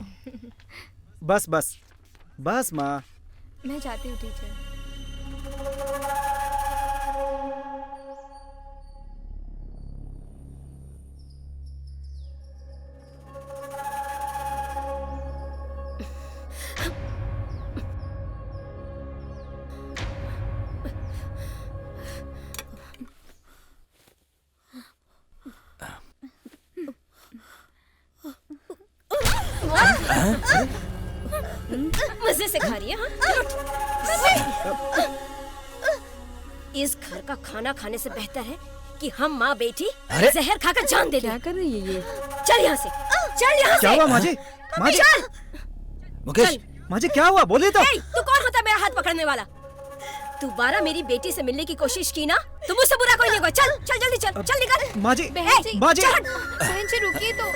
बस बस बस माँ। मैं जाती हूँ टीचर। मजे से खा रही है इस घर का खाना खाने से बेहतर है कि हम माँ बेटी जहर खाकर जान दे। क्या कर रही है ये? चल यहाँ से, चल यहाँ से। क्या हुआ माँ जी? माँ जी, चल। मुकेश, माँ जी क्या हुआ? बोलिए तो। तू कौन होता है मेरा हाथ पकड़ने वाला? दोबारा मेरी बेटी से मिलने की कोशिश की ना तो मुझसे बुरा कोई नहीं होगा। चल चल जल्दी चल, चल निकल। माँ जी, बहन जी, माँ जी। बहन जी रुकिए तो।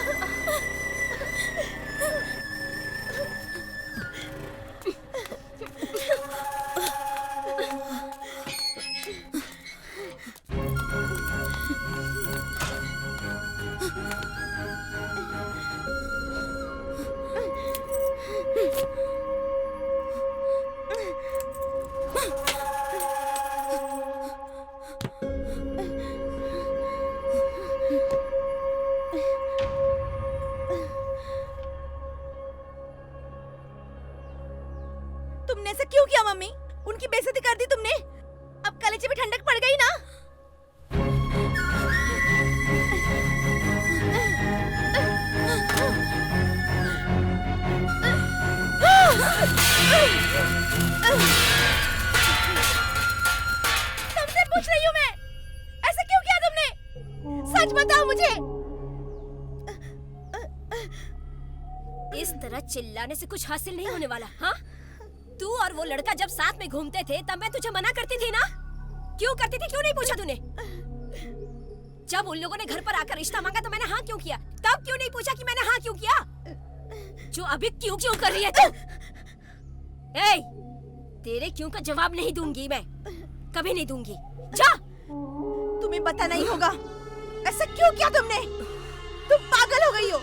तुमने ऐसा क्यों किया मम्मी? उनकी बेइज्जती कर दी तुमने। अब कलेजे में ठंडक पड़ गई ना? तुमसे पूछ रही हूँ मैं, ऐसा क्यों किया तुमने? सच बताओ मुझे। इस तरह चिल्लाने से कुछ हासिल नहीं होने वाला। हाँ, तू और वो लड़का जब साथ में घूमते थे तब मैं तुझे मना करती थी ना? क्यों करती थी? क्यों नहीं पूछा तूने? जब उन लोगों ने घर पर आकर रिश्ता मांगा तो मैंने हाँ क्यों किया? तब क्यों नहीं पूछा कि मैंने हाँ क्यों किया? जो अभी क्यों क्यों कर रही है तू? ए, तेरे क्यों का जवाब नहीं दूंगी मैं, कभी नहीं दूंगी। जा। तुम्हें पता नहीं होगा ऐसा क्यों किया तुमने? तुम पागल हो गई हो,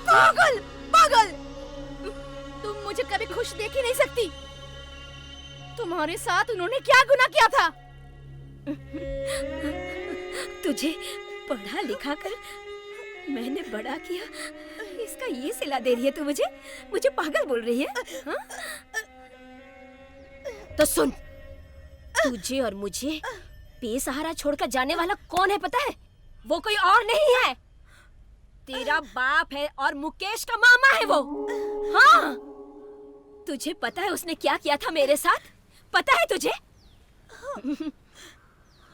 पागल पागल। तुम मुझे कभी खुश देख ही नहीं सकती। तुम्हारे साथ उन्होंने क्या गुनाह किया था? तुझे पढ़ा लिखा कर मैंने बड़ा किया, इसका ये सिला दे रही है तू मुझे? मुझे पागल बोल रही है? हाँ? तो सुन, तुझे और मुझे बेसहारा छोड़कर जाने वाला कौन है पता है? वो कोई और नहीं है, तेरा बाप है और मुकेश का मामा है वो। हाँ, तुझे पता है उसने क्या किया था मेरे साथ? पता है तुझे?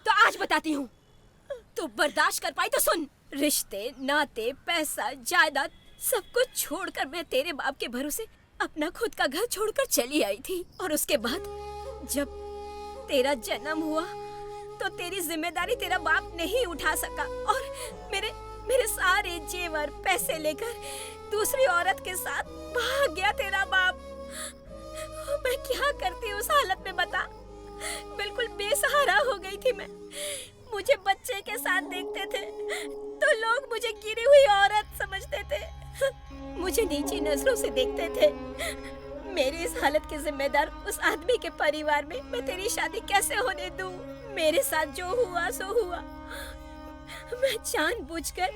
तो आज बताती हूँ। तू बर्दाश्त कर पाई तो सुन। रिश्ते, नाते, पैसा, जायदाद सब कुछ छोड़कर मैं तेरे बाप के भरोसे अपना खुद का घर छोड़कर चली आई थी। और उसके बाद जब तेरा जन्म हुआ तो तेरी जिम्मेदारी तेरा बाप नहीं उठा सका और मेरे सारे जेवर पैसे लेकर दूसरी औरत के साथ भाग गया तेरा बाप। मैं क्या करती उस हालत में बता? बिल्कुल बेसहारा हो गई थी मैं। मुझे बच्चे के साथ देखते थे तो लोग मुझे गिरी हुई औरत समझते थे, मुझे नीची नजरों से देखते थे। मेरी इस हालत के जिम्मेदार उस आदमी के परिवार में मैं तेरी शादी कैसे होने दूं? मेरे साथ जो हुआ सो हुआ। मैं जानबूझकर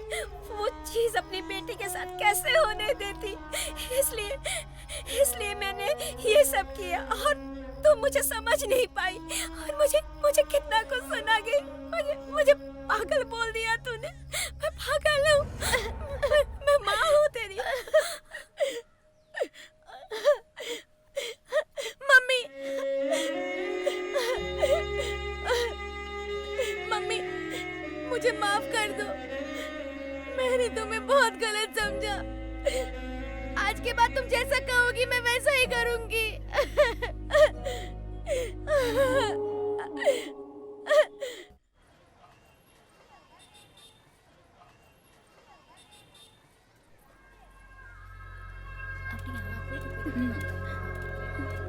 वो चीज अपनी बेटी के साथ कैसे होने देती? इसलिए मैंने ये सब किया और तुम मुझे समझ नहीं पाई और मुझे कितना कुछ सुना गई। मुझे पागल बोल दिया तूने। मैं पागल हूँ, मैं माँ हूँ तेरी। मम्मी, मम्मी मुझे माफ कर दो। मैंने तुम्हें बहुत गलत समझा। आज के बाद तुम जैसा कहोगी मैं वैसा ही करूंगी।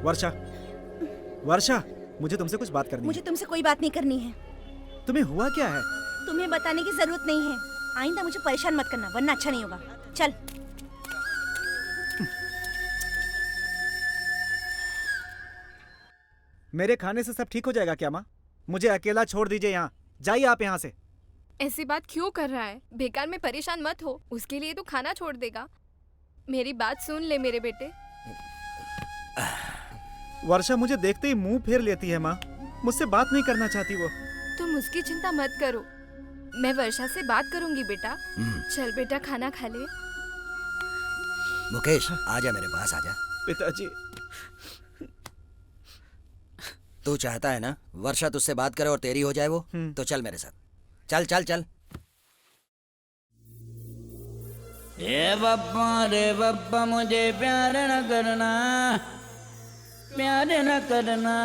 वर्षा, वर्षा, मुझे तुमसे कुछ बात करनी मुझे तुमसे कोई बात नहीं करनी है। है। तुम्हें हुआ क्या है? तुम्हें बताने की जरूरत नहीं है। आइंदा मुझे परेशान मत करना वरना अच्छा नहीं होगा। चल। मेरे खाने से सब ठीक हो जाएगा क्या माँ? मुझे अकेला छोड़ दीजिए यहाँ। जाइए आप यहाँ से। ऐसी बात क्यों कर रहा है? बेकार में परेशान मत हो, उसके लिए तो खाना छोड़ देगा। मेरी बात सुन ले मेरे बेटे। वर्षा मुझे देखते ही मुंह फेर लेती है माँ। मुझसे बात नहीं करना चाहती वो। तुम उसकी चिंता मत करो, मैं वर्षा से बात करूंगी बेटा। चल बेटा खाना खा ले। मुकेश आजा मेरे पास आजा। पिताजी। तू चाहता है ना वर्षा तुझसे बात करे और तेरी हो जाए वो, तो चल मेरे साथ, चल चल चल। रे बप्पा मुझे प्यार न करना, प्यार न करना।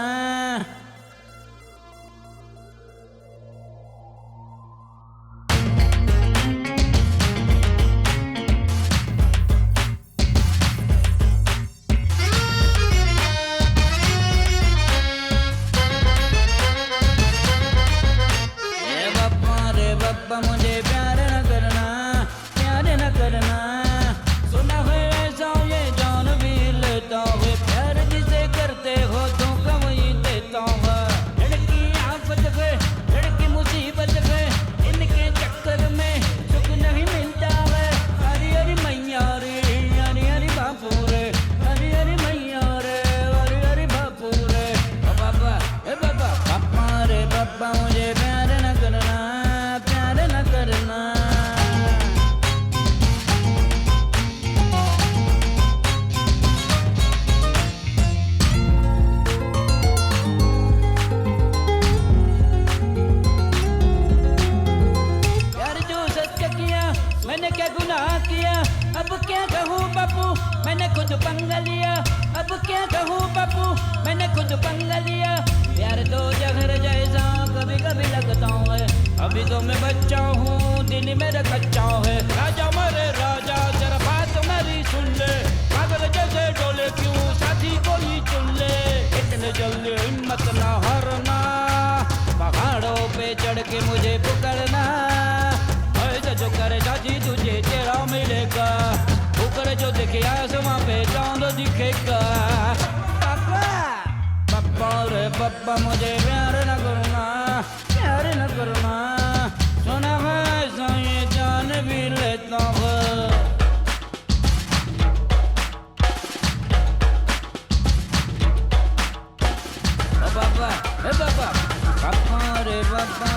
रे बप्पा मुझे प्यार न करना, प्यार न करना। सुना है ऐसा ये जान भी लेता है, प्यार जिसे करते हो तो वही देता है। लड़की आफत है, लड़की मुसीबत है, इनके चक्कर में सुख नहीं मिलता है। हरी हरी मैया रे, हरी हरी बापू रे, हरी हरी मैया रे, हरी हरी बापू रे। बाबा ए बाबा, पापा रे बाबा मुझे प्यार न करना, प्यार न करना। यार जो सत्य किया मैंने क्या गुनाह किया, अब क्या कहूँ बापू मैंने खुद पंगा लिया। अब क्या कहूँ बापू मैंने खुद पंगा लिया। प्यार तो जहर जैसा कभी कभी लगता है, अभी तो मैं बच्चा हूँ दिल मेरा कच्चा है। राजा मरे राजा जरा बात मेरी सुन ले, पागल जैसे डोले क्यों साथी कोई चुन ले। इतने जल्दी हिम्मत ना हारना, पहाड़ों पे चढ़ के मुझे पकड़ना। ऐसा जो करे चाची तुझे तेरा मिलेगा, ऊपर जो देखे आसमां पे चांद दिखेगा। पापा रे पापा मुझे प्यार न करना, प्यार न करना। सुना है ऐसा ये जान भी लेता है। पापा रे पापा, पापा रे पापा।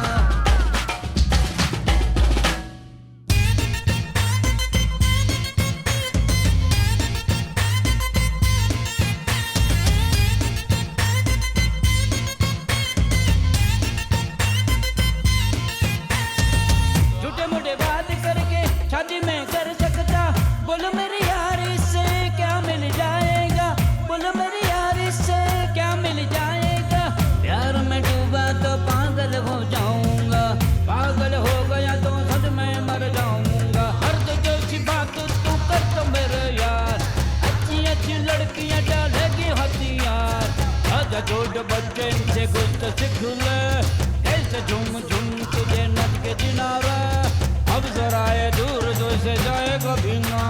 झूठे मूठे बात करके शादी में कर सकता, बोलो मेरी यार इससे क्या मिल जाएगा। बोलो मेरी यार इससे क्या मिल जाएगा। प्यार में डूबा तो पागल हो जाऊंगा, पागल हो गया तो सच में मर जाऊंगा। हर जैसी बात तू कर तो मेरे यार, अच्छी अच्छी लड़कियां डालेगी हथियार। आजा छोटे बच्चे इनसे कुछ तो सीख ले, कैसे झूम झूम तुझे नच के दिनारा। अब जरा ये दूर तुझसे जाए कभी ना,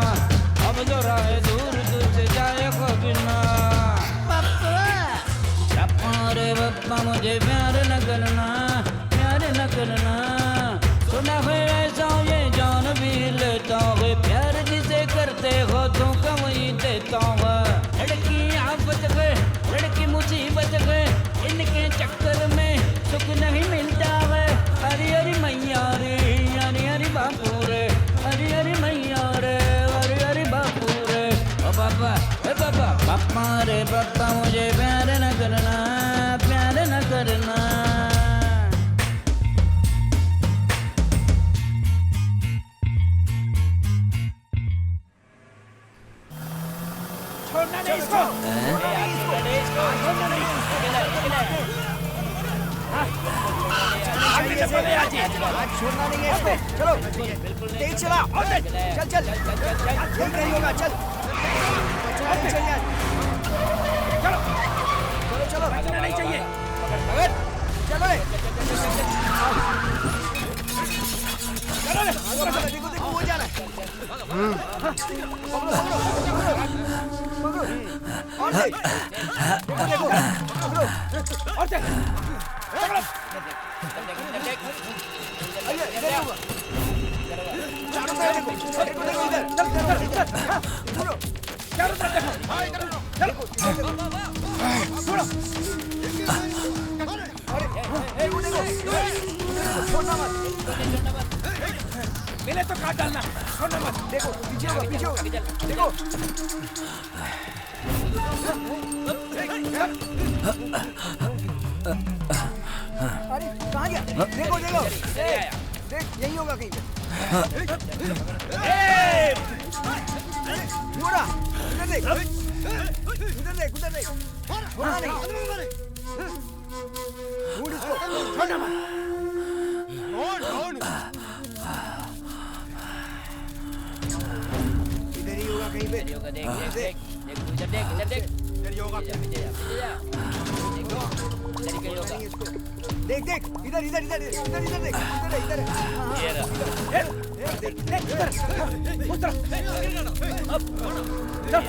अब जरा ये दूर तुझसे जाए कभी ना। पापा रे पापा मुझे प्यार न करना, प्यार न करना। सुना है ऐसा ये जान भी लेता है, प्यार जिसे करते हो तो वही देता है। लड़की आफत है, लड़की मुसीबत है, इनके चक्कर में सुख नहीं मिलता है। हरी हरी मैया रे, हरी हरी बापू रे, हरी हरी मैया रे, हरी हरी बापू रे। ओ बाबा ए बाबा, पापा रे पापा मुझे प्यार न करना, प्यार न करना। छोड़ना नहीं इसको। छोड़ना नहीं है इसको। चलो तेज चला, और तेज चल चल यही कहीं होगा। चल चल यार, चलो चलो चलो, नहीं चाहिए चलो चलो देखो देखो वो जा रहा है। और तेज देखो और तेज चारों तरफ देखो, इधर चारों तरफ देखो, चलो छोड़ना मत। मिले तो काट डालना, छोड़ना मत। देखो पीछे होगा, पीछे होगा, देखो। अरे कहाँ गया? देखो देखो, देख यही होगा कहीं पे। छोड़ा, उधर देख, उधर देख, उधर देख, छोड़ा नहीं। ढूंढ इसको, छोड़ना मत। इधर ही होगा कहीं पे। देख देख देख इधर देख इधर देख इधर ही होगा। देख देख इधर इधर इधर इधर इधर इधर देख, इधर इधर ये रहा। देख देख इधर उस तरफ। अब चल।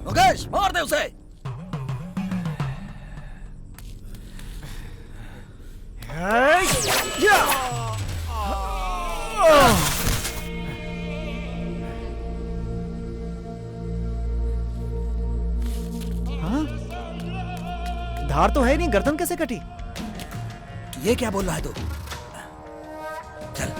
मुकेश मार दे उसे। हाँ? धार तो है नहीं, गर्दन कैसे कटी? ये क्या बोल रहा है तू? चल।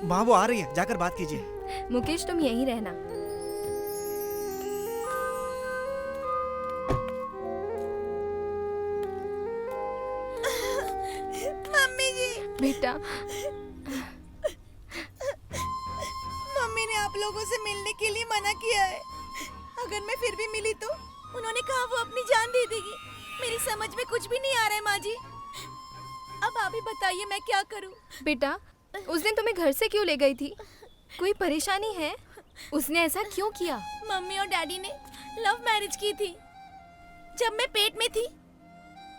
माँ वो आ रही है, जाकर बात कीजिए। मुकेश तुम यहीं रहना। मम्मी जी। बेटा मम्मी ने आप लोगों से मिलने के लिए मना किया है। अगर मैं फिर भी मिली तो उन्होंने कहा वो अपनी जान दे देगी। मेरी समझ में कुछ भी नहीं आ रहा है माँ जी। अब आप ही बताइए मैं क्या करूँ। बेटा उस दिन तुम्हें घर से क्यों ले गई थी? कोई परेशानी है? उसने ऐसा क्यों किया? मम्मी और डैडी ने लव मैरिज की थी। जब मैं पेट में थी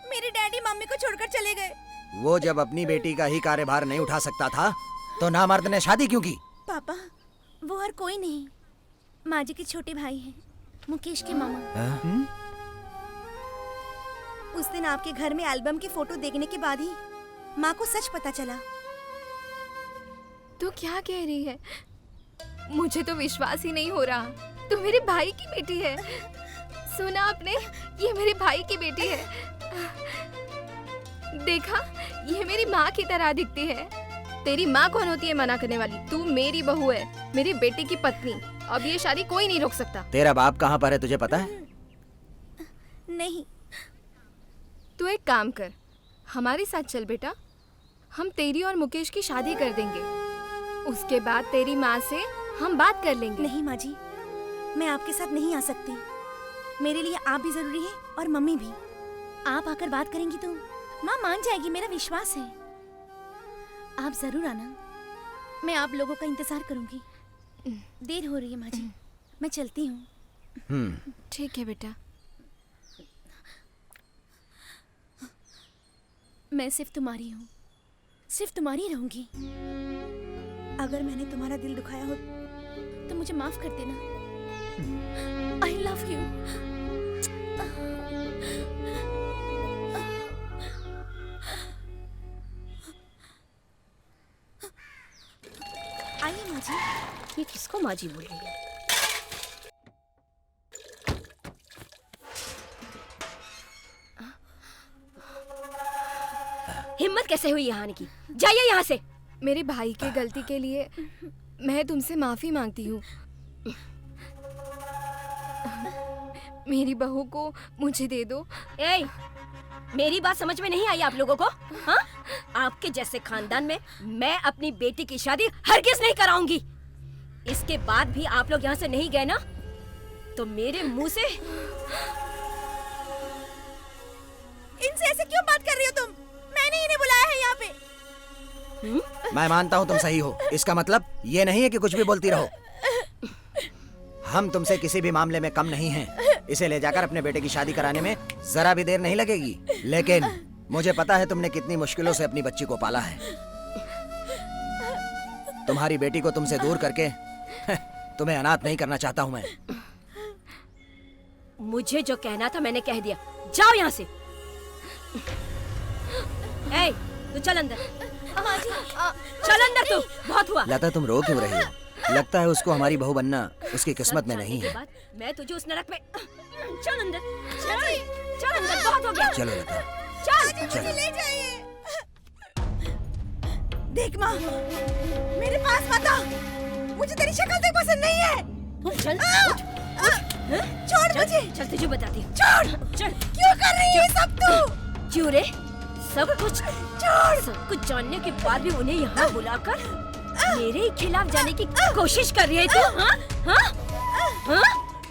मेरे डैडी मम्मी को छोड़कर चले गए। वो जब अपनी बेटी का ही कार्यभार नहीं उठा सकता था तो नामर्द ने शादी क्यों की? पापा वो और कोई नहीं, माँ जी के छोटे भाई हैं, मुकेश के मामा। उस दिन आपके घर में एल्बम की फोटो देखने के बाद ही माँ को सच पता चला। तू क्या कह रही है? मुझे तो विश्वास ही नहीं हो रहा। तू मेरे भाई की बेटी है। सुना आपने? ये मेरे भाई की बेटी है। देखा, ये मेरी माँ की तरह दिखती है। तेरी माँ कौन होती है मना करने वाली? तू मेरी बहू है, मेरी बेटी की पत्नी। अब ये शादी कोई नहीं रोक सकता। तेरा बाप कहाँ पर है तुझे पता है? नहीं। तू एक काम कर, हमारे साथ चल बेटा। हम तेरी और मुकेश की शादी कर देंगे। उसके बाद तेरी माँ से हम बात कर लेंगे। नहीं माँ जी, मैं आपके साथ नहीं आ सकती। मेरे लिए आप भी जरूरी है और मम्मी भी। आप आकर बात करेंगी तो माँ मान जाएगी, मेरा विश्वास है। आप जरूर आना, मैं आप लोगों का इंतजार करूंगी। देर हो रही है माँ जी, मैं चलती हूँ। ठीक है बेटा। मैं सिर्फ तुम्हारी हूँ, सिर्फ तुम्हारी रहूंगी। अगर मैंने तुम्हारा दिल दुखाया हो तो मुझे माफ कर देना। I love you. आइए माँ जी। ये किसको माँ जी बोल रही है? हिम्मत कैसे हुई यहाँ आने की? जाइए यहाँ से। मेरे भाई के गलती के लिए मैं तुमसे माफी मांगती हूँ। मेरी बहू को मुझे दे दो। ए, मेरी बात समझ में नहीं आई आप लोगों को? हाँ? आपके जैसे खानदान में मैं अपनी बेटी की शादी हरगिज नहीं कराऊंगी। इसके बाद भी आप लोग यहाँ से नहीं गए ना, तो मेरे मुंह से। इनसे ऐसे क्यों बात कर रही हो तुम? मैंने इन्हें बुलाया है यहाँ पे। मैं मानता हूँ तुम सही हो, इसका मतलब ये नहीं है कि कुछ भी बोलती रहो। हम तुमसे किसी भी मामले में कम नहीं हैं। इसे ले जाकर अपने बेटे की शादी कराने में जरा भी देर नहीं लगेगी। लेकिन मुझे पता है तुमने कितनी मुश्किलों से अपनी बच्ची को पाला है। तुम्हारी बेटी को तुमसे दूर करके तुम्हें अनाथ नहीं करना चाहता हूँ मैं। मुझे जो कहना था मैंने कह दिया। जाओ यहाँ से। ए, तू चल अंदर। चल अंदर तू। बहुत हुआ। लता तुम रो क्यों रही हो? लगता है उसको हमारी बहू बनना उसकी किस्मत में नहीं है। मैं तुझे उस नरक में। चल अंदर। चल अंदर। बहुत हो गया। चलो लता। चल। मुझे ले जाइए। देख माँ, मेरे पास मत आ। मुझे तेरी शक्ल देख पसंद नहीं है। चल। छोड़ मुझे। चल तुझे बताती हूँ। छोड़। चल। क्यों कर रही है सब तू? क्यों रे? सब कुछ जानने के बाद भी उन्हें यहाँ बुलाकर मेरे खिलाफ जाने की कोशिश कर रही है तू? हाँ? हाँ? हाँ?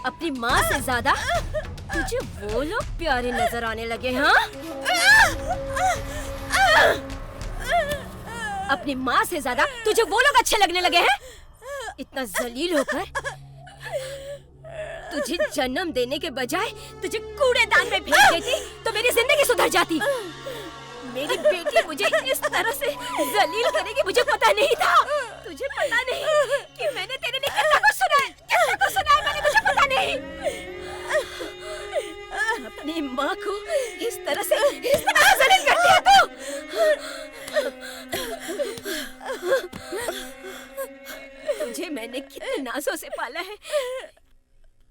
अपनी माँ से ज्यादा तुझे वो लोग प्यारे नजर आने लगे? हाँ? अपनी माँ से ज्यादा तुझे वो लोग अच्छे लगने लगे हैं? इतना जलील होकर तुझे जन्म देने के बजाय तुझे कूड़ेदान में भेज देती तो मेरी जिंदगी सुधर जाती। मेरी बेटी मुझे इस तरह से जलील करेगी मुझे पता नहीं था। तुझे पता नहीं कि मैंने तेरे लिए कितना कुछ सुना है। कितना कुछ सुना है मैंने, मुझे पता नहीं। अपनी माँ को इस तरह से जलील करती है तू। तुझे मैंने कितने नाजों से पाला है,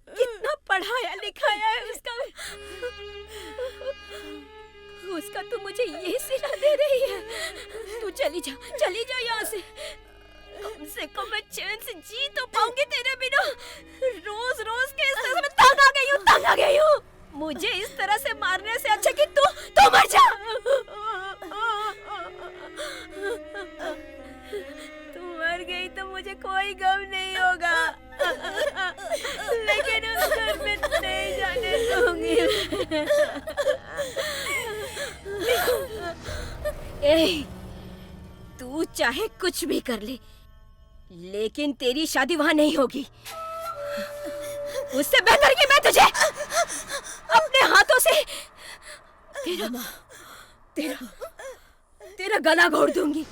कितना पढ़ाया लिखाया है उसका तू मुझे ये सिला दे रही है। तू चली जा यहाँ से। कम से कम मैं चैन से जी तो पाऊंगी तेरे बिना। रोज रोज के इस तरह से मैं तंग आ गई हूँ। मुझे इस तरह से मारने से अच्छा कि तू मर जा। तू मर गई तो मुझे कोई गम नहीं होगा, लेकिन उस घर में नहीं जाने दूंगी। ए, तू चाहे कुछ भी कर ले, लेकिन तेरी शादी वहां नहीं होगी। उससे बेहतर कि मैं तुझे अपने हाथों से तेरा गला घोट दूंगी।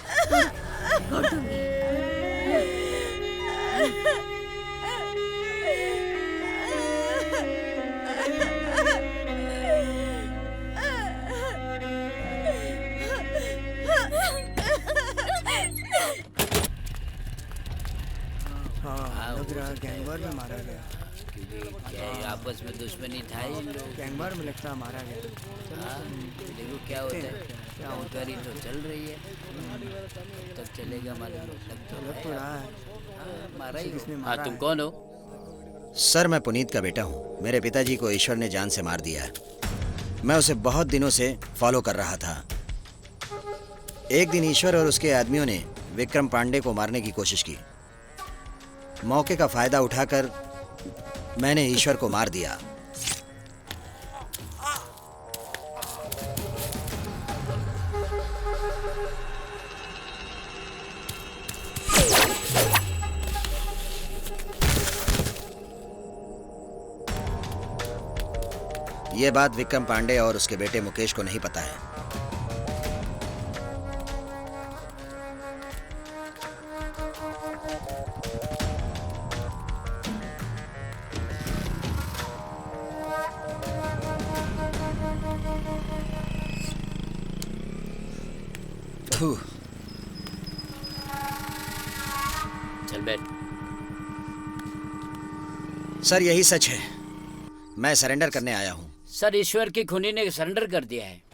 लग रहा है गैंगवार में मारा गया। आपस में दुश्मनी था ही लोग। गैंगवार में लगता है मारा गया। देखो क्या होता है। जानकारी तो चल रही है, तब चलेगा मालूम। लग तो रहा है मारा ही। हाँ, तुम कौन हो? सर मैं पुनीत का बेटा हूँ। मेरे पिताजी को ईश्वर ने जान से मार दिया है। मैं उसे बहुत दिनों से फॉलो कर रहा था। एक दिन ईश्वर और उसके आदमियों ने विक्रम पांडे को मारने की कोशिश की। मौके का फायदा उठाकर मैंने ईश्वर को मार दिया। ये बात विक्रम पांडे और उसके बेटे मुकेश को नहीं पता है। थू। चल बैठ। सर यही सच है, मैं सरेंडर करने आया हूँ। सर ईश्वर की खूनी ने सरेंडर कर दिया है।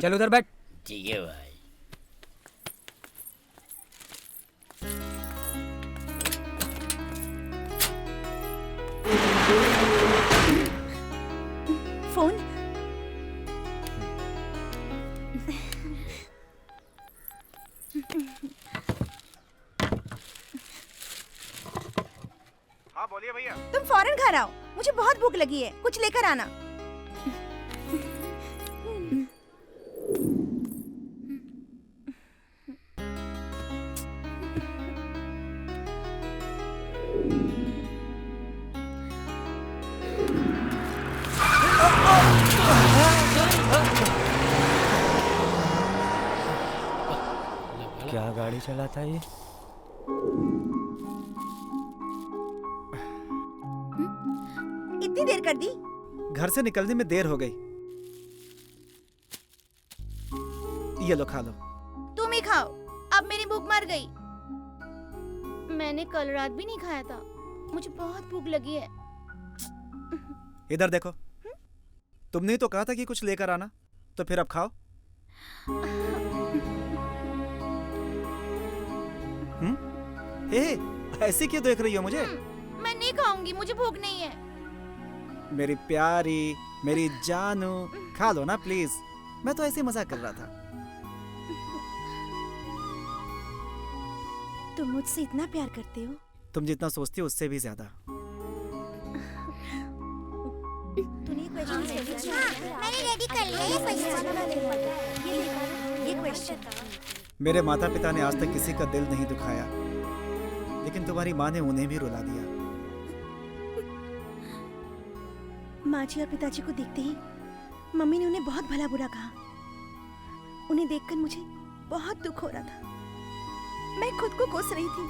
चल उधर बैठ। ठीक है भाई। फोन। हाँ बोलिए भैया। तुम फौरन घर आओ, मुझे बहुत भूख लगी है, कुछ लेकर आना। क्या गाड़ी चलाता है ये? इतनी देर कर दी? घर से निकलने में देर हो गई। ये लो खा लो। तुम ही खाओ, अब मेरी भूख मर गई। मैंने कल रात भी नहीं खाया था, मुझे बहुत भूख लगी है। इधर देखो, तुमने ही तो कहा था कि कुछ लेकर आना, तो फिर अब खाओ। ऐसे क्यों देख रही हो मुझे? मैं नहीं खाऊंगी, मुझे भूख नहीं है। मेरी प्यारी, मेरी जानू, खा लो ना प्लीज। मैं तो ऐसे मजाक कर रहा था। तुम मुझसे इतना प्यार करते हो? तुम जितना सोचती हो उससे भी ज्यादा। मैंने रेडी कर लिया ये क्वेश्चन। मेरे माता पिता ने आज तक किसी का दिल नहीं दुखाया, लेकिन तुम्हारी माँ ने उन्हें भी रुला दिया। माँ जी और पिताजी को देखते ही मम्मी ने उन्हें बहुत भला बुरा कहा। उन्हें देखकर मुझे बहुत दुख हो रहा था। मैं खुद को कोस रही थी।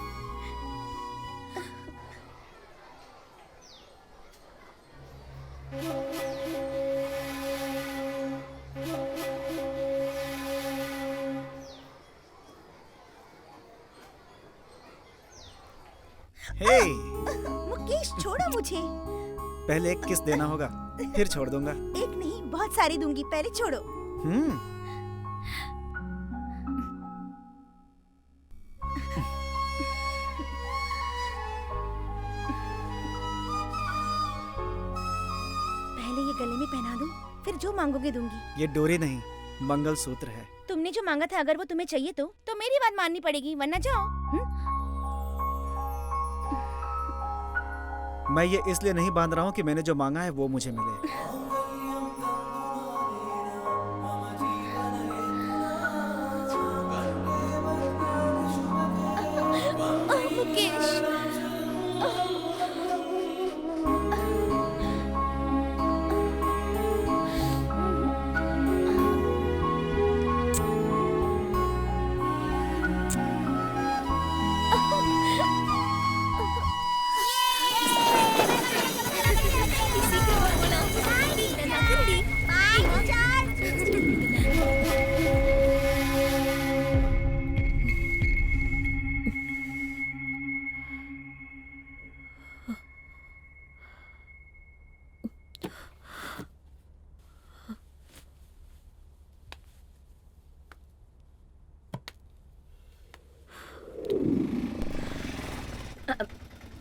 हे, मुकेश छोड़ो मुझे। पहले एक किस देना होगा, फिर छोड़ दूंगा। एक नहीं, बहुत सारी दूंगी, पहले छोड़ो। पहले ये गले में पहना दूं, फिर जो मांगोगे दूंगी। ये डोरी नहीं, मंगलसूत्र है। तुमने जो मांगा था, अगर वो तुम्हें चाहिए तो मेरी बात माननी पड़ेगी, वरना जाओ। मैं ये इसलिए नहीं बांध रहा हूँ कि मैंने जो मांगा है वो मुझे मिले। मुकेश,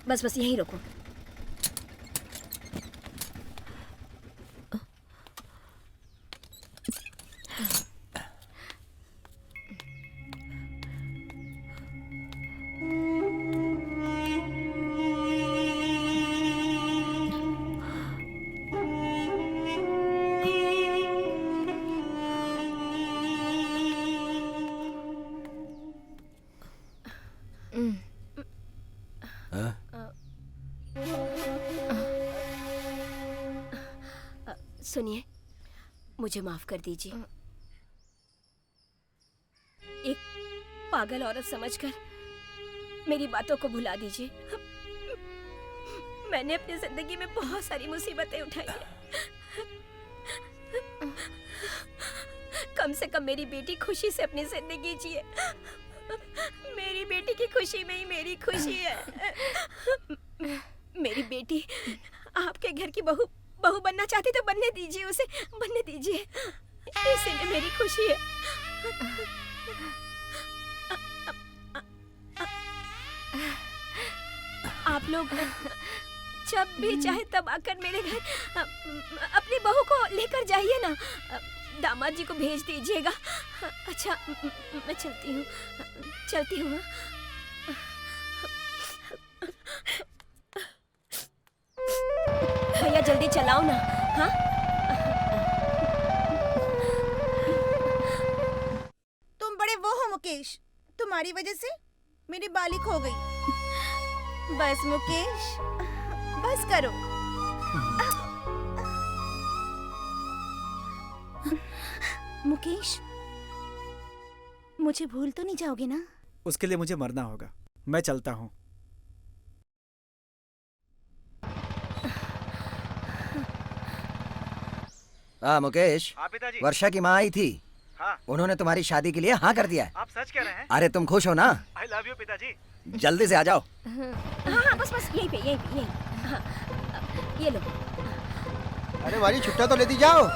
बस बस यहीं रुको। सुनिए, मुझे माफ कर दीजिए। एक पागल औरत समझकर मेरी बातों को भुला दीजिए। मैंने अपनी जिंदगी में बहुत सारी मुसीबतें उठाई हैं। कम से कम मेरी बेटी खुशी से अपनी जिंदगी जिए। मेरी बेटी की खुशी में ही मेरी खुशी है। मेरी बेटी आपके घर की बहू बनना चाहती तो बनने दीजिए, उसे बनने दीजिए। इसीलिए मेरी खुशी है। आप लोग जब भी चाहे तब आकर मेरे घर अपनी बहू को लेकर जाइए ना। दामाद जी को भेज दीजिएगा। अच्छा, मैं चलती हूँ। भैया जल्दी चलाओ ना। हाँ, तुम बड़े वो हो मुकेश, तुम्हारी वजह से मेरी बाली खो गई। बस मुकेश, बस करो। मुकेश, मुझे भूल तो नहीं जाओगे ना? उसके लिए मुझे मरना होगा। मैं चलता हूँ। मुकेश, पिताजी। वर्षा की माँ आई थी। हाँ। उन्होंने तुम्हारी शादी के लिए हाँ कर दिया है। आप सच कह रहे हैं? अरे तुम खुश हो ना? आई लव यू पिताजी। जल्दी से आ जाओ। हाँ, बस यहीं पे। हाँ, ये लो। अरे वाली छुट्टा तो लेती जाओ।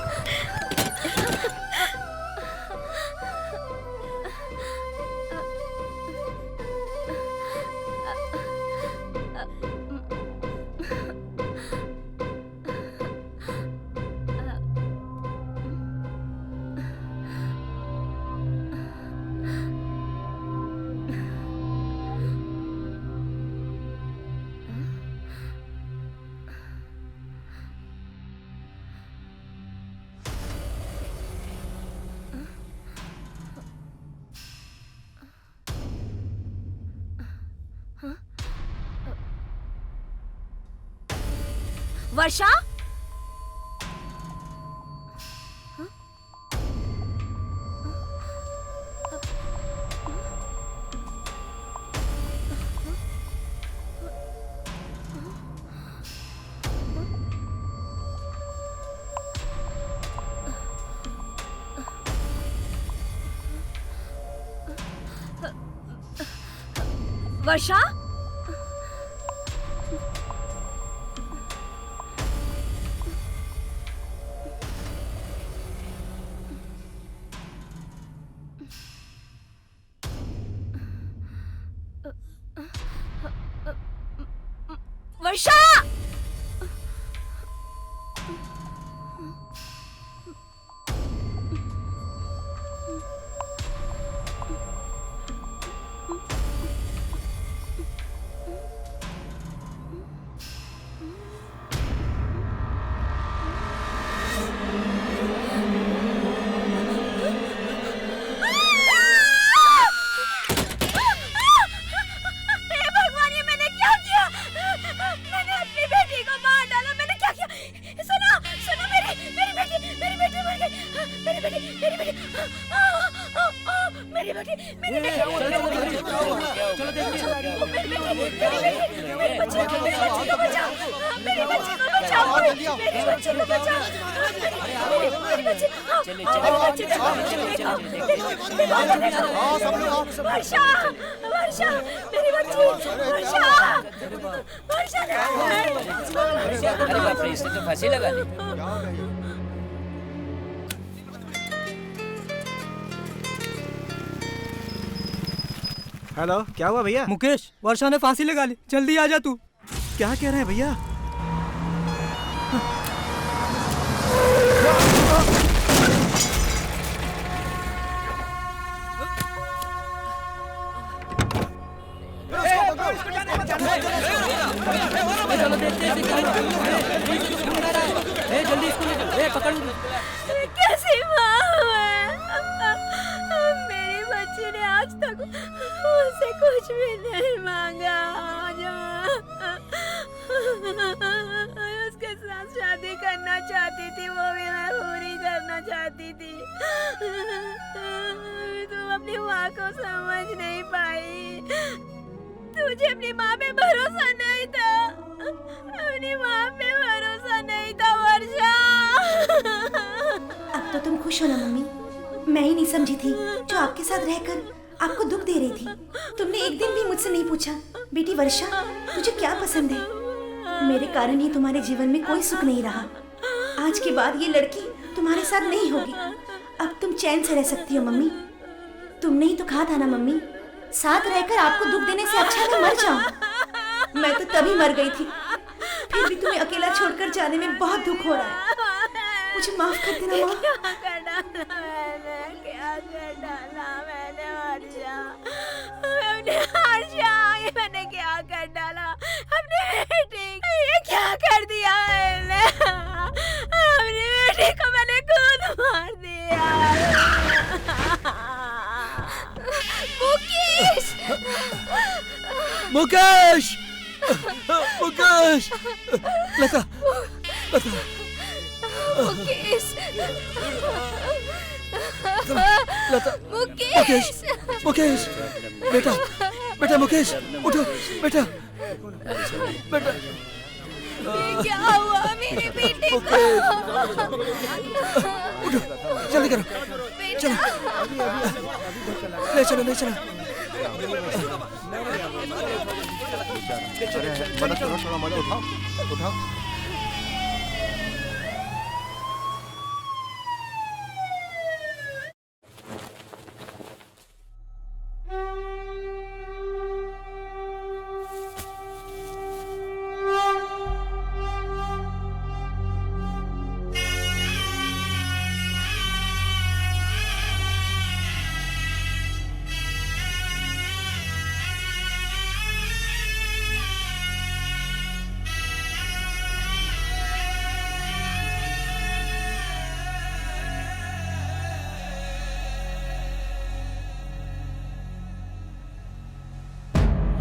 वर्षा, वर्षा, वर्षा, अरे बाप रे, इसने तो फांसी लगा ली। हेलो, क्या हुआ भैया? मुकेश, वर्षा ने फांसी लगा ली। जल्दी आ जा तू। क्या कह रहे हैं भैया? जल्दी इसको ले चलो। पकड़। कैसी माँ है? मेरी बच्ची ने आज तक मुझसे कुछ भी नहीं मांगा। उसके साथ शादी करना चाहती थी, वो भी मैं पूरी करना चाहती थी। तुम अपनी माँ को समझ नहीं पाई। तुझे अपनी माँ पे भरोसा नहीं था। अपनी माँ पे भरोसा नहीं था वर्षा। अब तो तुम खुश हो ना मम्मी? मैं ही नहीं समझी थी जो आपके साथ रहकर आपको दुख दे रही थी। तुमने एक दिन भी मुझसे नहीं पूछा, बेटी वर्षा तुझे क्या पसंद है? मेरे कारण ही तुम्हारे जीवन में कोई सुख नहीं रहा। आज के बाद ये लड़की तुम्हारे साथ नहीं होगी। अब तुम चैन से रह सकती हो मम्मी। तुमने ही तो कहा था ना मम्मी, साथ रहकर आपको दुख देने से अच्छा मैं मर जाऊं। मैं तो तभी मर गई थी, फिर भी तुम्हें अकेला छोड़कर जाने में बहुत दुख हो रहा है। मुझे माफ कर देना माँ। क्या कर डाला मैंने वर्षा? ये मैंने क्या कर डाला अपनी बेटी? ये क्या कर दिया मैंने? अपनी बेटी को मैंने खुद मार दिया। मुकेश! मुकेश! मुकेश! लता! लता! मुकेश! लता! मुकेश! मुकेश! बेटा! बेटा मुकेश! उठो! बेटा! बेटा! ये क्या हुआ मेरी बेटी को? उठो! जल्दी करो! चलो! ले चलो! ले चलो! मदद करो, थोड़ा मदद उठाओ! उठाओ!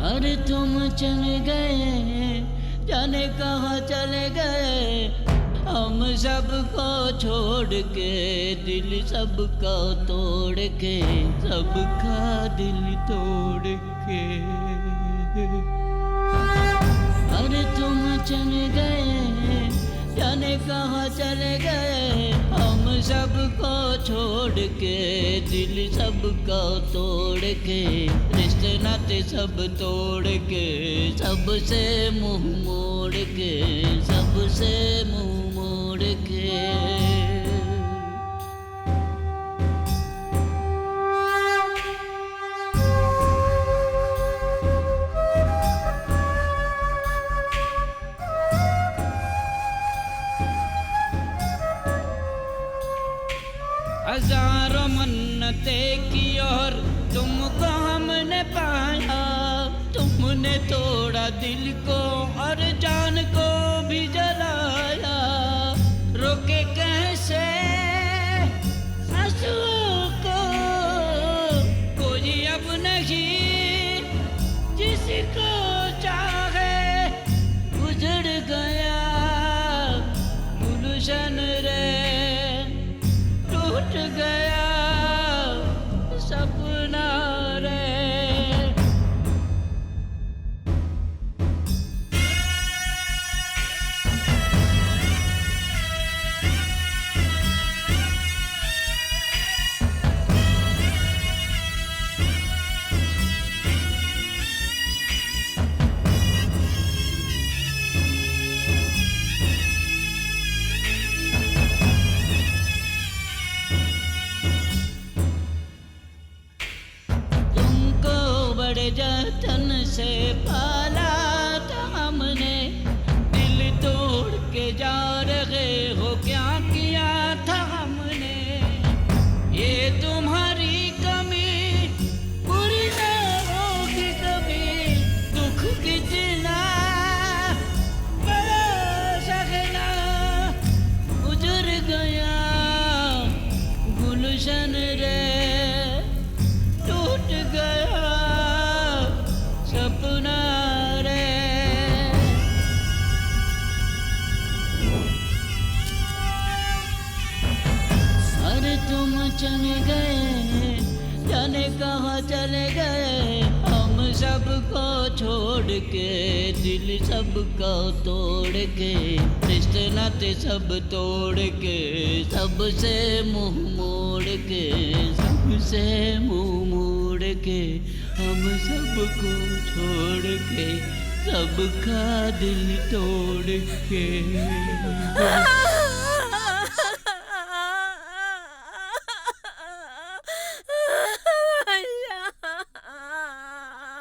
अरे तुम चले गए, जाने कहाँ चले गए। हम सबको छोड़ के, दिल सबका तोड़ के, सबका दिल तोड़ के। अरे तुम चले गए, जाने कहाँ चले गए। हम सबको छोड़ के, दिल सबका तोड़ के, रिश्ते नाते सब तोड़ के, सबसे मुंह मोड़ के, सबसे मुंह मोड़ के। हजारों मन्नतें की और तुमको हमने पाया। तुमने तोड़ा दिल को और जान को भी जलाया। रोके कैसे आंसुओं को, कोई अब नहीं जिसको चाहे। गुजर गया गुलशन रे, टूट गया सपना रे। बड़े जतन से पाला था हमने, तुम चले गए, जाने कहाँ चले गए। हम सबको छोड़ के, दिल सबका तोड़ के, रिश्ते नाते सब तोड़ के, सबसे मुंह मोड़ के, सबसे मुंह मोड़ के, हम सबको छोड़ के, सबका दिल तोड़ के।